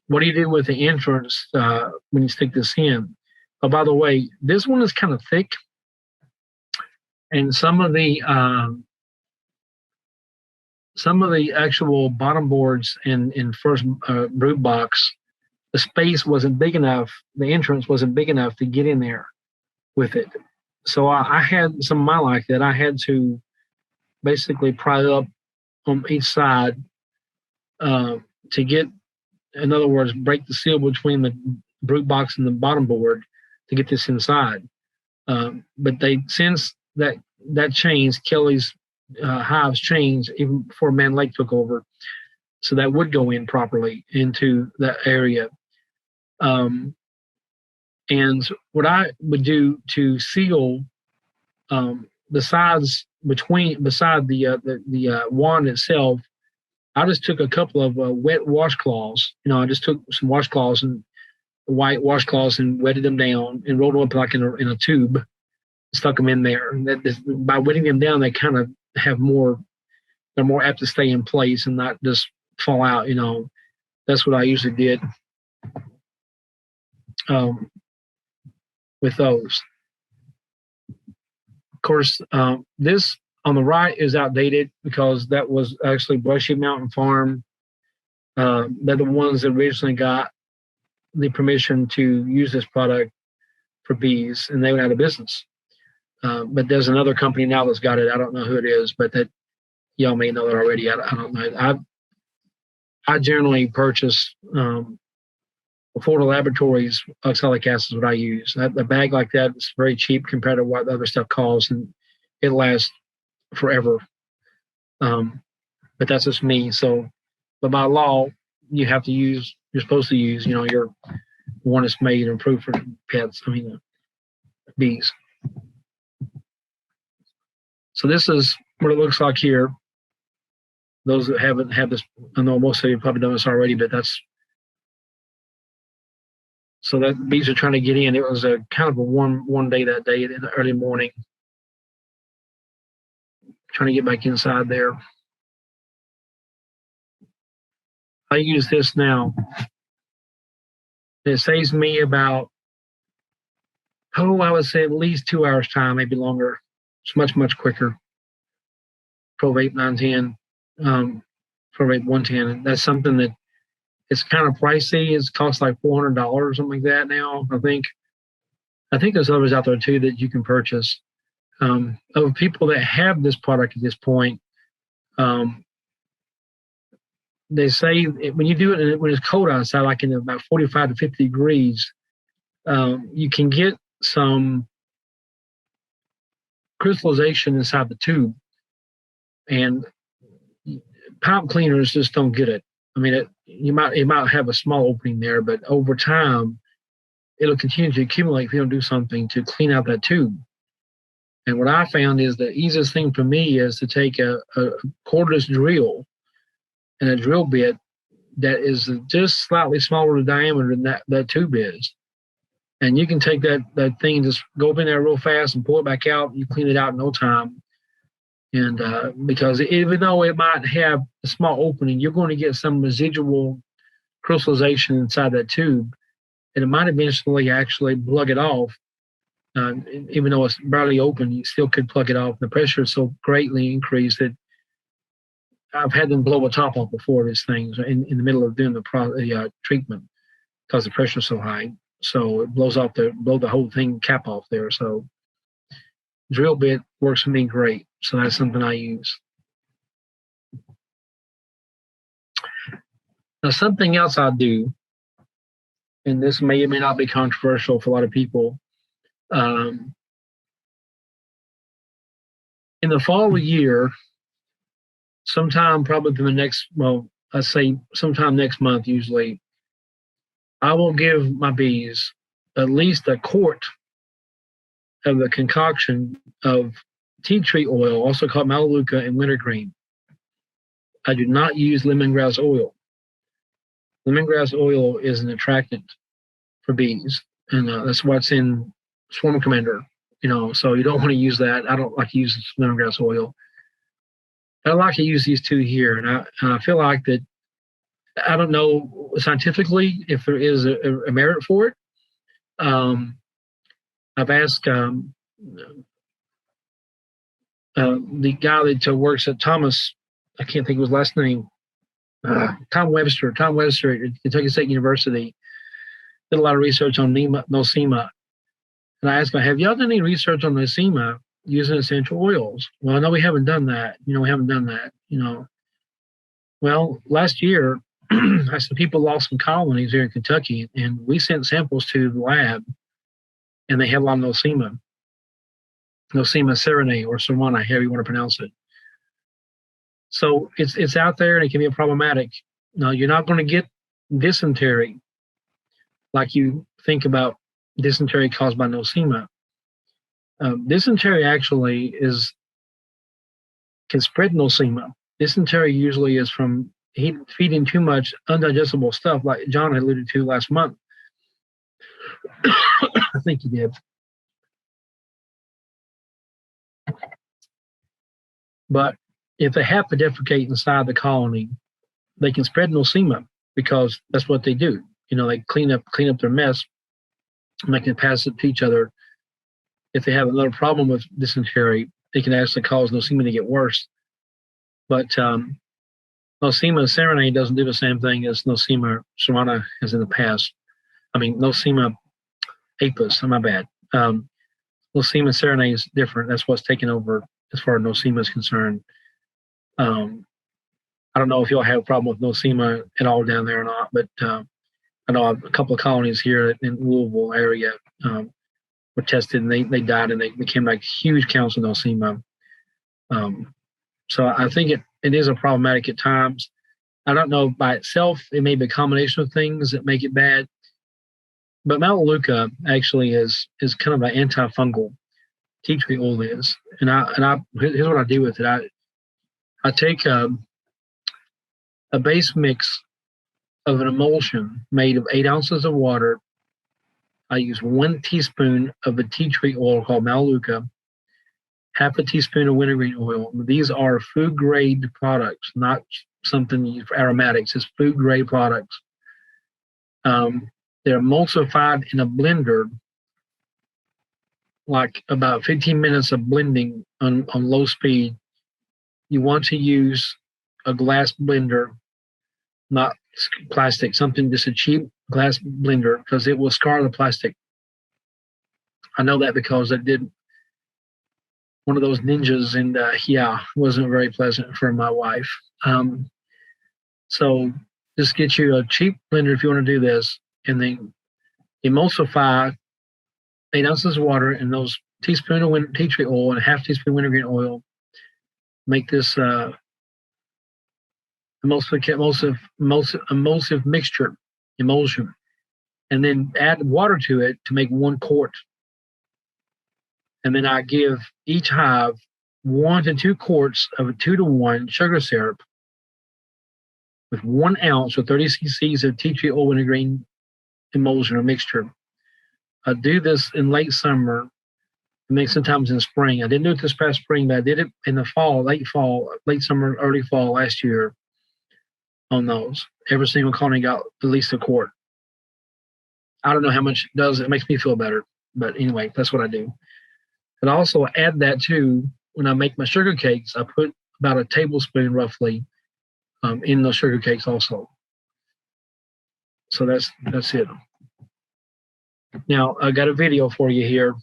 What do you do with the entrance when you stick this in? Oh, by the way, this one is kind of thick, and some of the actual bottom boards in first brood box, the space wasn't big enough. The entrance wasn't big enough to get in there with it. So I had some of mine like that. I had to basically pry up on each side to get, in other words, break the seal between the brood box and the bottom board to get this inside. But since that changed, Kelly's hives changed even before Man Lake took over, so that would go in properly into that area. And what I would do to seal the sides beside the wand itself, I just took a couple of wet washcloths. I just took some washcloths and white washcloths and wetted them down and rolled them up like in a tube, stuck them in there. And by wetting them down, they kind of have they're more apt to stay in place and not just fall out. That's what I usually did with those. Of course, this on the right is outdated because that was actually Brushy Mountain Farm. They're the ones that originally got the permission to use this product for bees, and they went out of business. But there's another company now that's got it. I don't know who it is, but that y'all may know it already. I don't know. I generally purchase Florida Laboratories oxalic acid is what I use. A bag like that is very cheap compared to what the other stuff costs, and it lasts forever. But that's just me. So, but by law, you're supposed to use, your one that's made and approved for pets. Bees. So this is what it looks like here. Those that haven't had this, I know most of you probably done this already, but so that bees are trying to get in. It was a kind of a warm day that day in the early morning. Trying to get back inside there. I use this now. It saves me about, I would say at least 2 hours time, maybe longer. It's much, much quicker. Pro Vape 910, Pro Vape 110. That's something that it's kind of pricey. It's cost like $400, something like that now, I think. I think there's others out there too that you can purchase. Of people that have this product at this point, they say when you do it when it's cold outside, like in about 45 to 50 degrees, you can get some crystallization inside the tube, and pipe cleaners just don't get it. I mean, it might have a small opening there, but over time, it'll continue to accumulate if you don't do something to clean out that tube. And what I found is the easiest thing for me is to take a cordless drill and a drill bit that is just slightly smaller in diameter than that tube is. And you can take that thing and just go up in there real fast and pull it back out. And you clean it out in no time. And because even though it might have a small opening, you're going to get some residual crystallization inside that tube. And it might eventually actually plug it off. Even though it's barely open, you still could plug it off. The pressure is so greatly increased that I've had them blow a top off before these things in the middle of doing the treatment because the pressure is so high. So it blow the whole thing cap off there. So drill bit works for me great. So that's something I use. Now, something else I do, and this may or may not be controversial for a lot of people. In the fall of the year, sometime probably for the next, let's say sometime next month usually, I will give my bees at least a quart of the concoction of tea tree oil, also called Melaleuca and wintergreen. I do not use lemongrass oil. Lemongrass oil is an attractant for bees, and that's what's in Swarm Commander. So you don't want to use that. I don't like to use lemongrass oil. I like to use these two here, and I feel like that. I don't know scientifically if there is a merit for it. I've asked the guy that works at Thomas, I can't think of his last name, Tom Webster at Kentucky State University, did a lot of research on Nosema. And I asked him, have y'all done any research on Nosema using essential oils? Well, no, we haven't done that. Well, last year, some people lost some colonies here in Kentucky, and we sent samples to the lab, and they had a lot of Nosema serenade or serrana, however you want to pronounce it. So it's out there, and it can be problematic. Now, you're not going to get dysentery like you think about dysentery caused by Nosema. Dysentery actually can spread Nosema. Dysentery usually is from feeding too much undigestible stuff, like John had alluded to last month. I think he did. But if they have to defecate inside the colony, they can spread Nosema because that's what they do. They clean up their mess, and they can pass it to each other. If they have another problem with dysentery, it can actually cause Nosema to get worse. But Nosema serenade doesn't do the same thing as Nosema serrana has in the past. I mean, Nosema apis, my bad. Nosema serenade is different. That's what's taken over as far as Nosema is concerned. I don't know if y'all have a problem with Nosema at all down there or not, but I know a couple of colonies here in Louisville area were tested, and they died, and they became like huge counts of Nosema. So I think it is a problematic at times. I don't know by itself. It may be a combination of things that make it bad. But Melaleuca actually is kind of an antifungal. Tea tree oil is, and here's what I do with it. I take a base mix of an emulsion made of 8 ounces of water. I use 1 teaspoon of a tea tree oil called Melaleuca, half a teaspoon of wintergreen oil. These are food grade products, not something used for aromatics. It's food grade products. They're emulsified in a blender, like about 15 minutes of blending on low speed. You want to use a glass blender, not plastic, something just a cheap glass blender, because it will scar the plastic. I know that because I did one of those ninjas, and yeah, it wasn't very pleasant for my wife. So just get you a cheap blender if you want to do this, and then emulsify 8 ounces of water and those teaspoon of tea tree oil and a half teaspoon wintergreen oil. Make this emulsive mixture, emulsion, and then add water to it to make 1 quart. And then I give each hive 1 to 2 quarts of a 2-to-1 sugar syrup with 1 ounce or 30 cc's of tea tree oil wintergreen emulsion or mixture. I do this in late summer. I mean, sometimes in spring. I didn't do it this past spring, but I did it in the fall, late summer, early fall last year on those. Every single colony got at least a quart. I don't know how much it does. It makes me feel better. But anyway, that's what I do. But I also add that too when I make my sugar cakes. I put about a tablespoon roughly in those sugar cakes also. So that's it. Now I got a video for you here.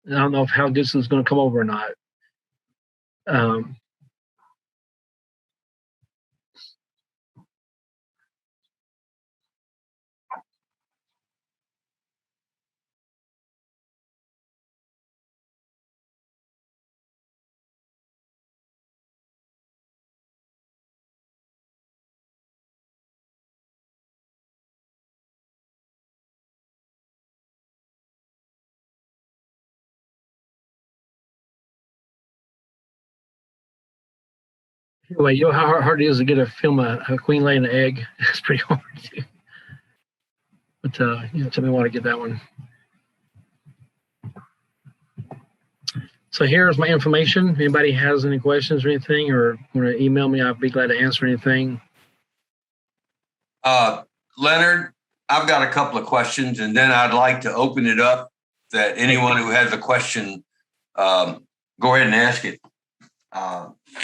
I don't know how this is going to come over or not. Anyway, you know how hard it is to get a film a queen laying an egg. It's pretty hard to. But tell me why to get that one. So here's my information. If anybody has any questions or anything, or want to email me, I'd be glad to answer anything. Leonard, I've got a couple of questions, and then I'd like to open it up that anyone who has a question, go ahead and ask it.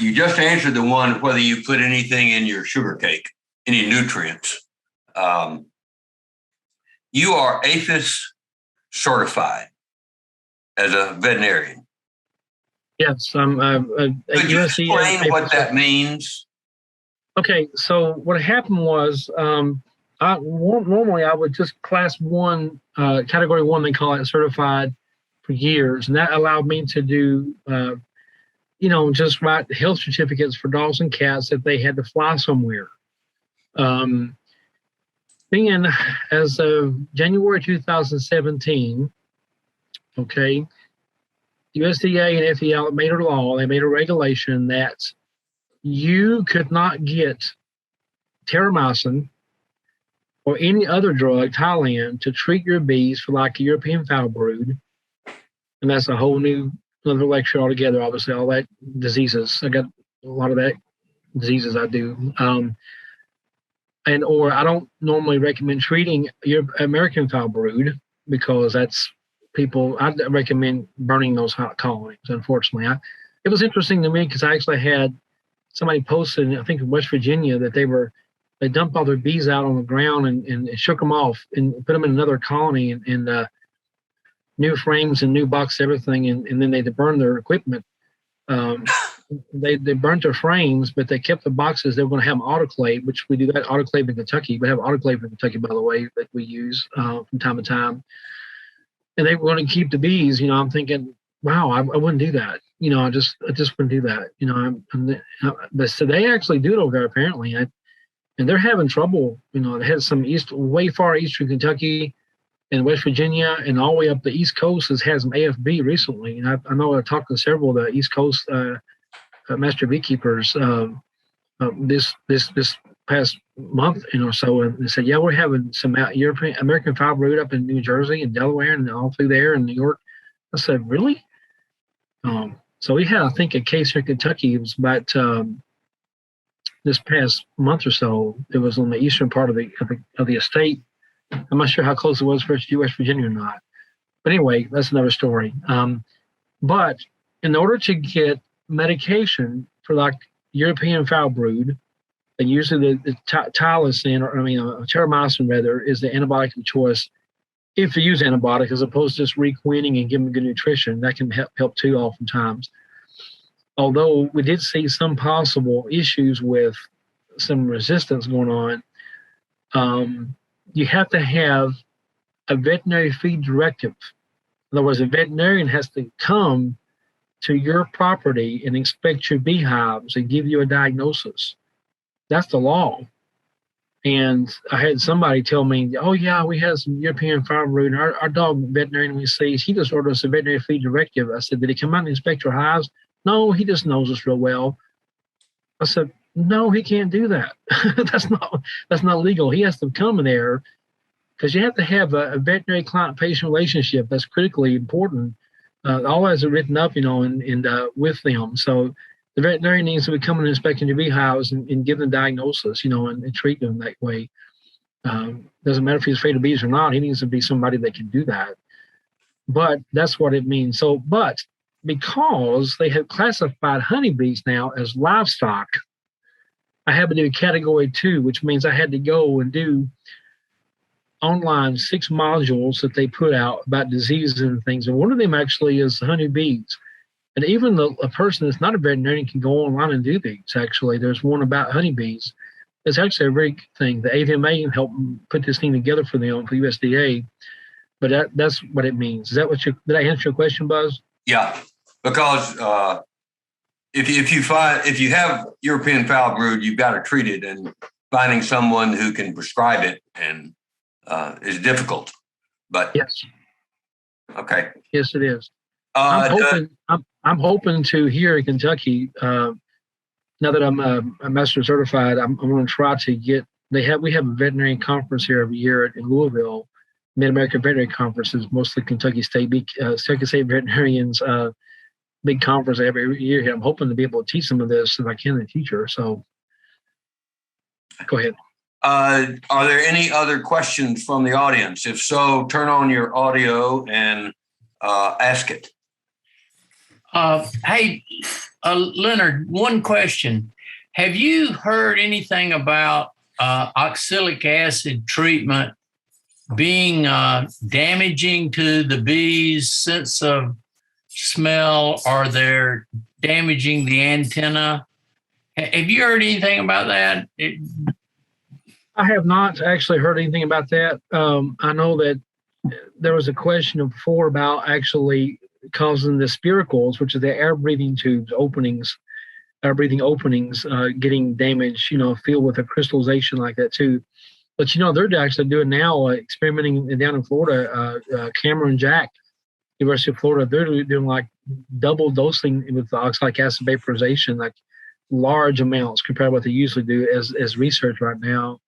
You just answered the one whether you put anything in your sugar cake, any nutrients. You are APHIS certified as a veterinarian. Yes, I'm Could you explain what that means? Okay, so what happened was normally I would just class 1, category 1, they call it, certified for years, and that allowed me to do just write health certificates for dogs and cats if they had to fly somewhere. Then, as of January 2017, okay, USDA and FEL made a law, they made a regulation that you could not get terramycin or any other drug, Thailand, to treat your bees for like a European foul brood. And that's a whole new another lecture altogether, obviously, all that diseases. I got a lot of that diseases I do. Or I don't normally recommend treating your American foul brood because that's I recommend burning those hot colonies, unfortunately. It was interesting to me because I actually had somebody posted, I think in West Virginia, that they dumped all their bees out on the ground and shook them off and put them in another colony and new frames and new box everything, and then they burned their equipment. They burnt their frames, but they kept the boxes. They were going to have them autoclave, which we do that autoclave in Kentucky. We have autoclave in Kentucky, by the way, that we use from time to time. And they were going to keep the bees. I'm thinking, wow, I wouldn't do that. I just wouldn't do that. But so they actually do it over there apparently, and they're having trouble. They had some way far eastern Kentucky and West Virginia, and all the way up the East Coast has had some AFB recently. And I know I talked to several of the East Coast master beekeepers this past month or so, and they said, yeah, we're having some American foul brood up in New Jersey and Delaware and all through there and New York. I said, really? So we had, I think, a case here in Kentucky. It was about this past month or so. It was on the eastern part of the estate. I'm not sure how close it was for West Virginia or not. But anyway, that's another story. But in order to get medication for like European foul brood, and usually the tylosin, terramycin rather, is the antibiotic of choice. if you use antibiotics as opposed to just requeening and giving good nutrition, that can help too oftentimes. Although we did see some possible issues with some resistance going on, you have to have a veterinary feed directive. In other words, a veterinarian has to come to your property and inspect your beehives and give you a diagnosis. That's the law. And I had somebody tell me, oh, yeah, we had some European farm root. And our dog veterinarian we see, he just ordered us a veterinary feed directive. I said, did he come out and inspect your hives? No, he just knows us real well. I said, no, he can't do that. That's not legal. He has to come in there because you have to have a veterinary client-patient relationship. That's critically important. All that is written up, and with them. So the veterinarian needs to be coming and inspecting your beehives and give them diagnosis, and treat them that way. Doesn't matter if he's afraid of bees or not. He needs to be somebody that can do that. But that's what it means. So, but because they have classified honeybees now as livestock, I had to do Category 2, which means I had to go and do online 6 modules that they put out about diseases and things. And one of them actually is honeybees. And even a person that's not a veterinarian can go online and do these. Actually, there's one about honeybees. It's actually a very good thing. The AVMA helped put this thing together for them, for USDA. But that's what it means. Is that what did I answer your question, Buzz? Yeah, because if you have European foul brood, you've got to treat it, and finding someone who can prescribe it and is difficult. But yes, okay, yes, it is. I'm hoping to here in Kentucky. Now that I'm a master certified, I'm going to try to get. We have a veterinary conference here every year in Louisville. Mid-American Veterinary Conference is mostly Kentucky State veterinarians. Big conference every year here. I'm hoping to be able to teach some of this if I can in the future. So, go ahead. Are there any other questions from the audience? If so, turn on your audio and ask it. Hey, Leonard, one question. Have you heard anything about oxalic acid treatment being damaging to the bees' sense of smell, or they're damaging the antenna? Have you heard anything about that? I have not actually heard anything about that. I know that there was a question before about actually causing the spiracles, which are the air breathing tubes openings, getting damaged, filled with a crystallization like that too. But they're actually doing now experimenting down in Florida. Cameron Jack, University of Florida, they're doing like double dosing with the oxalic acid vaporization, like large amounts compared to what they usually do as research right now.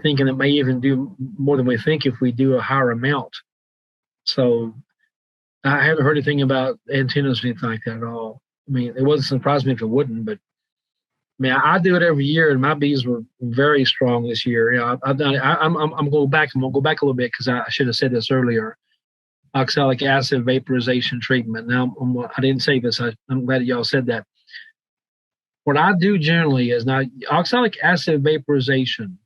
Thinking it may even do more than we think if we do a higher amount. So I haven't heard anything about antennas or anything like that at all. I mean, it wouldn't surprise me if it wouldn't, but I do it every year, and my bees were very strong this year. I'm going to go back. I'm going to go back a little bit because I should have said this earlier. Oxalic acid vaporization treatment. Now, I didn't say this. I'm glad y'all said that. What I do generally is now oxalic acid vaporization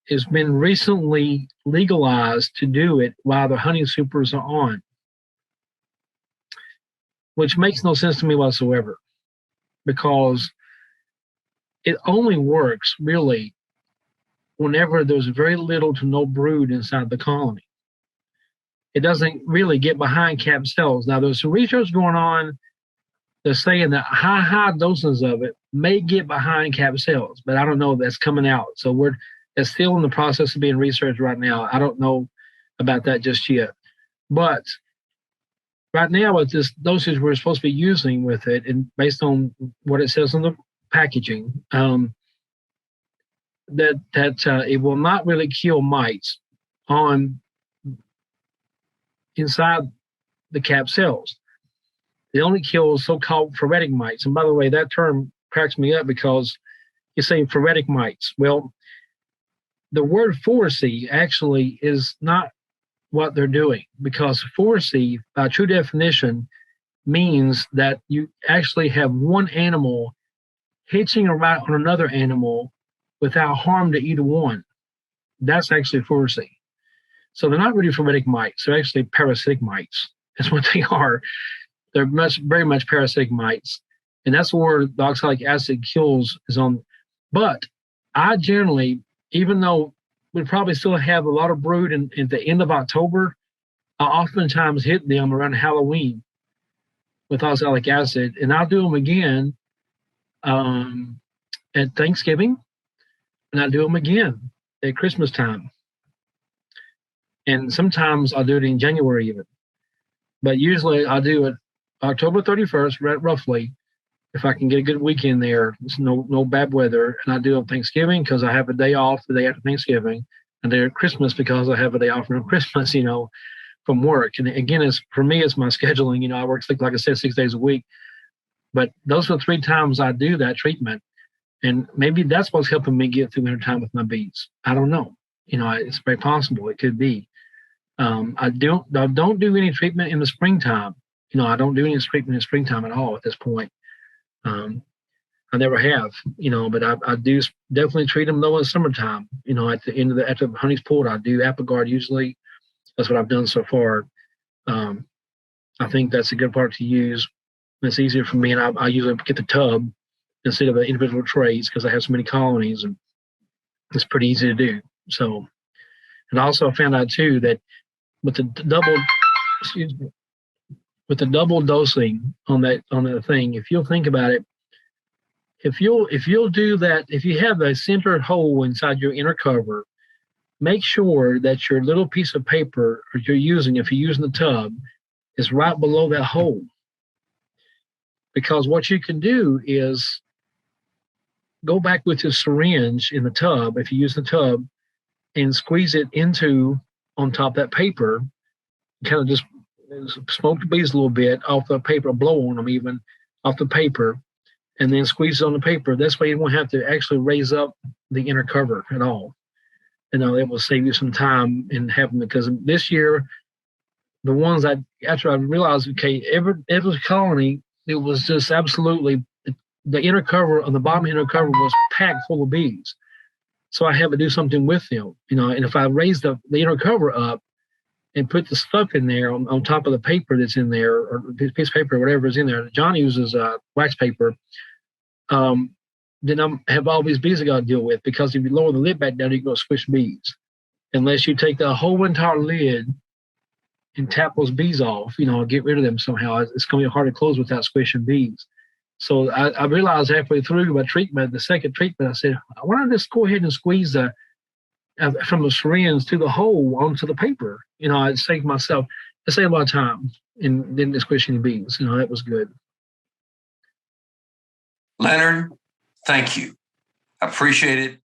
has been recently legalized to do it while the honey supers are on, which makes no sense to me whatsoever, because it only works really whenever there's very little to no brood inside the colony. It doesn't really get behind capped cells. Now, there's some research going on that's saying that high doses of it may get behind capped cells, but I don't know if that's coming out. So it's still in the process of being researched right now. I don't know about that just yet. But right now, with this dosage we're supposed to be using with it, and based on what it says on the packaging, that it will not really kill mites inside the capped cells. It only kills so-called phoretic mites. And by the way, that term cracks me up because you say phoretic mites. Well, the word phoracy actually is not what they're doing, because phoracy, by true definition, means that you actually have one animal hitching around on another animal without harm to either one. That's actually phoracy. So they're not really phoretic mites. They're actually parasitic mites. That's what they are. They're very much parasitic mites. And that's where the oxalic acid kills is on. But I generally, even though we probably still have a lot of brood at the end of October, I oftentimes hit them around Halloween with oxalic acid. And I'll do them again at Thanksgiving. And I do them again at Christmas time. And sometimes I'll do it in January even. But usually I do it October 31st, roughly, if I can get a good weekend there. It's no bad weather. And I do it on Thanksgiving because I have a day off the day after Thanksgiving. And there at Christmas because I have a day off from Christmas, from work. And again, for me, it's my scheduling. I work, like I said, 6 days a week. But those are 3 times I do that treatment. And maybe that's what's helping me get through winter time with my bees. I don't know. It's very possible. It could be. I don't do any treatment in the springtime. I don't do any treatment in the springtime at all at this point. I never have, but I do definitely treat them though in the summertime. At the end of after the honey's pulled, I do Apigard usually. That's what I've done so far. I think that's a good part to use. It's easier for me, and I usually get the tub instead of the individual trays because I have so many colonies, and it's pretty easy to do. So, and I also found out too that with the double dosing on that thing, if you'll think about it, if you'll do that, if you have a center hole inside your inner cover, make sure that your little piece of paper if you're using the tub, is right below that hole. Because what you can do is go back with your syringe in the tub, if you use the tub, and squeeze it on top of that paper, kind of just smoke the bees a little bit off the paper, blow on them even off the paper, and then squeeze it on the paper. This way you won't have to actually raise up the inner cover at all. It will save you some time in having, because this year, the ones after I realized, okay, every colony, it was just absolutely, the inner cover, on the bottom inner cover was packed full of bees. So I had to do something with them, and if I raised the inner cover up and put the stuff in there on top of the paper that's in there, or piece of paper, or whatever is in there, John uses wax paper, then I have all these bees I got to deal with, because if you lower the lid back down, you can go squish bees. Unless you take the whole entire lid and tap those bees off, get rid of them somehow, it's going to be hard to close without squishing bees. So I realized halfway through my treatment, the second treatment, I said, why don't I just go ahead and squeeze from the syringe to the hole onto the paper? It saved a lot of time and didn't squish any bees. That was good. Leonard, thank you. I appreciate it.